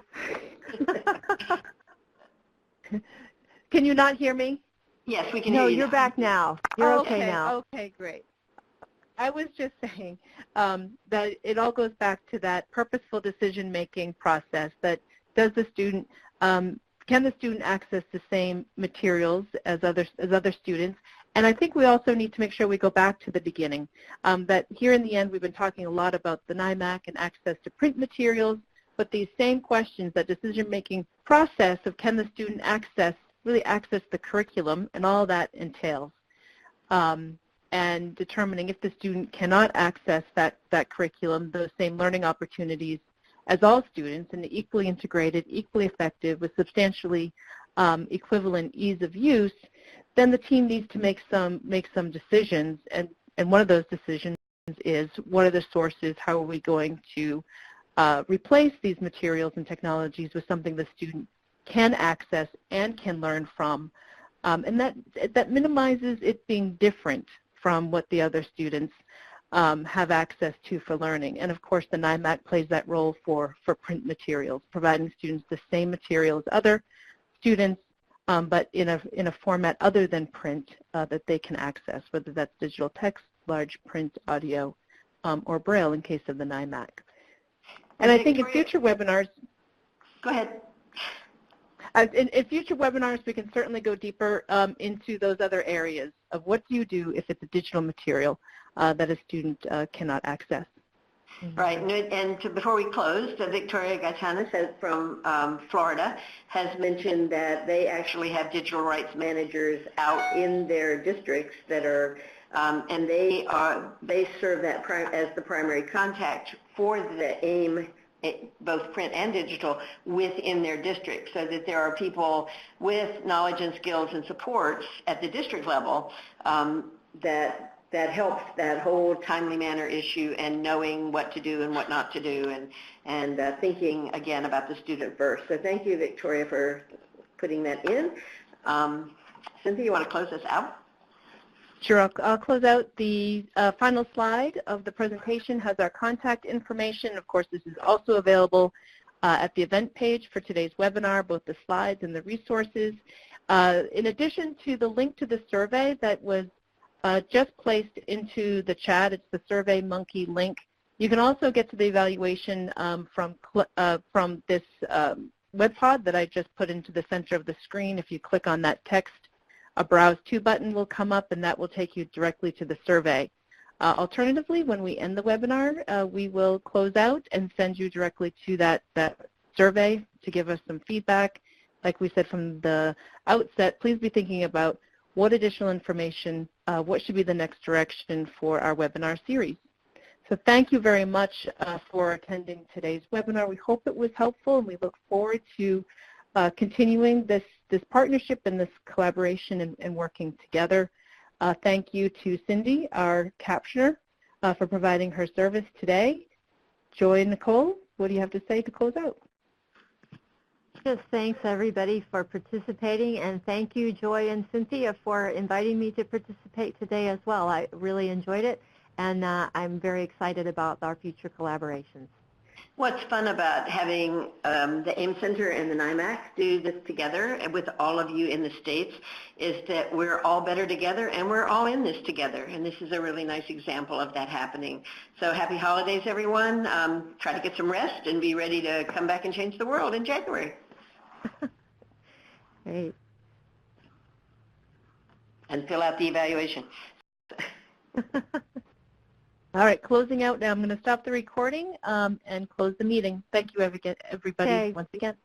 Speaker 1: Can you not hear me?
Speaker 3: Yes, we can hear you.
Speaker 2: No, you're back now. You're okay now.
Speaker 1: Okay, great. I was just saying that it all goes back to that purposeful decision-making process. That can the student access the same materials as other students? And I think we also need to make sure we go back to the beginning. That here in the end, we've been talking a lot about the NIMAC and access to print materials, but these same questions, that decision-making process of can the student really access the curriculum and all that entails. and determining if the student cannot access that curriculum, those same learning opportunities as all students, and equally integrated, equally effective, with substantially equivalent ease of use, then the team needs to make some decisions, and one of those decisions is, what are the sources? How are we going to replace these materials and technologies with something the student can access and can learn from, and that minimizes it being different from what the other students have access to for learning. And of course, the NIMAC plays that role for print materials, providing students the same material as other students, but in a format other than print that they can access, whether that's digital text, large print, audio, or Braille in case of the NIMAC. And I think in future webinars,
Speaker 3: go ahead.
Speaker 1: In future webinars, we can certainly go deeper into those other areas of what do you do if it's a digital material that a student cannot access.
Speaker 3: Right, and before we close, Victoria Gaetana from Florida has mentioned that they actually have digital rights managers out in their districts that are, and they serve that as the primary contact for the AIM, both print and digital, within their district, so that there are people with knowledge and skills and supports at the district level that helps that whole timely manner issue and knowing what to do and what not to do, and thinking again about the student first. So thank you, Victoria, for putting that in. Cynthia, you want to close us out?
Speaker 1: Sure, I'll close out. The final slide of the presentation has our contact information. Of course, this is also available at the event page for today's webinar, both the slides and the resources. In addition to the link to the survey that was just placed into the chat, it's the SurveyMonkey link. You can also get to the evaluation from this web pod that I just put into the center of the screen. If you click on that text, a Browse To button will come up, and that will take you directly to the survey. Alternatively, when we end the webinar, we will close out and send you directly to that survey to give us some feedback. Like we said from the outset, please be thinking about what additional information, what should be the next direction for our webinar series. So thank you very much for attending today's webinar. We hope it was helpful, and we look forward to continuing this partnership and this collaboration and working together. Thank you to Cindy, our captioner, for providing her service today. Joy and Nicole, what do you have to say to close out?
Speaker 2: Just thanks everybody for participating, and thank you, Joy and Cynthia, for inviting me to participate today as well. I really enjoyed it, and I'm very excited about our future collaborations.
Speaker 3: What's fun about having the AEM Center and the NIMAC do this together with all of you in the States is that we're all better together, and we're all in this together, and this is a really nice example of that happening. So happy holidays, everyone. Try to get some rest and be ready to come back and change the world in January.
Speaker 2: Great.
Speaker 3: And fill out the evaluation.
Speaker 1: All right, closing out now. I'm going to stop the recording and close the meeting. Thank you, everybody, once again.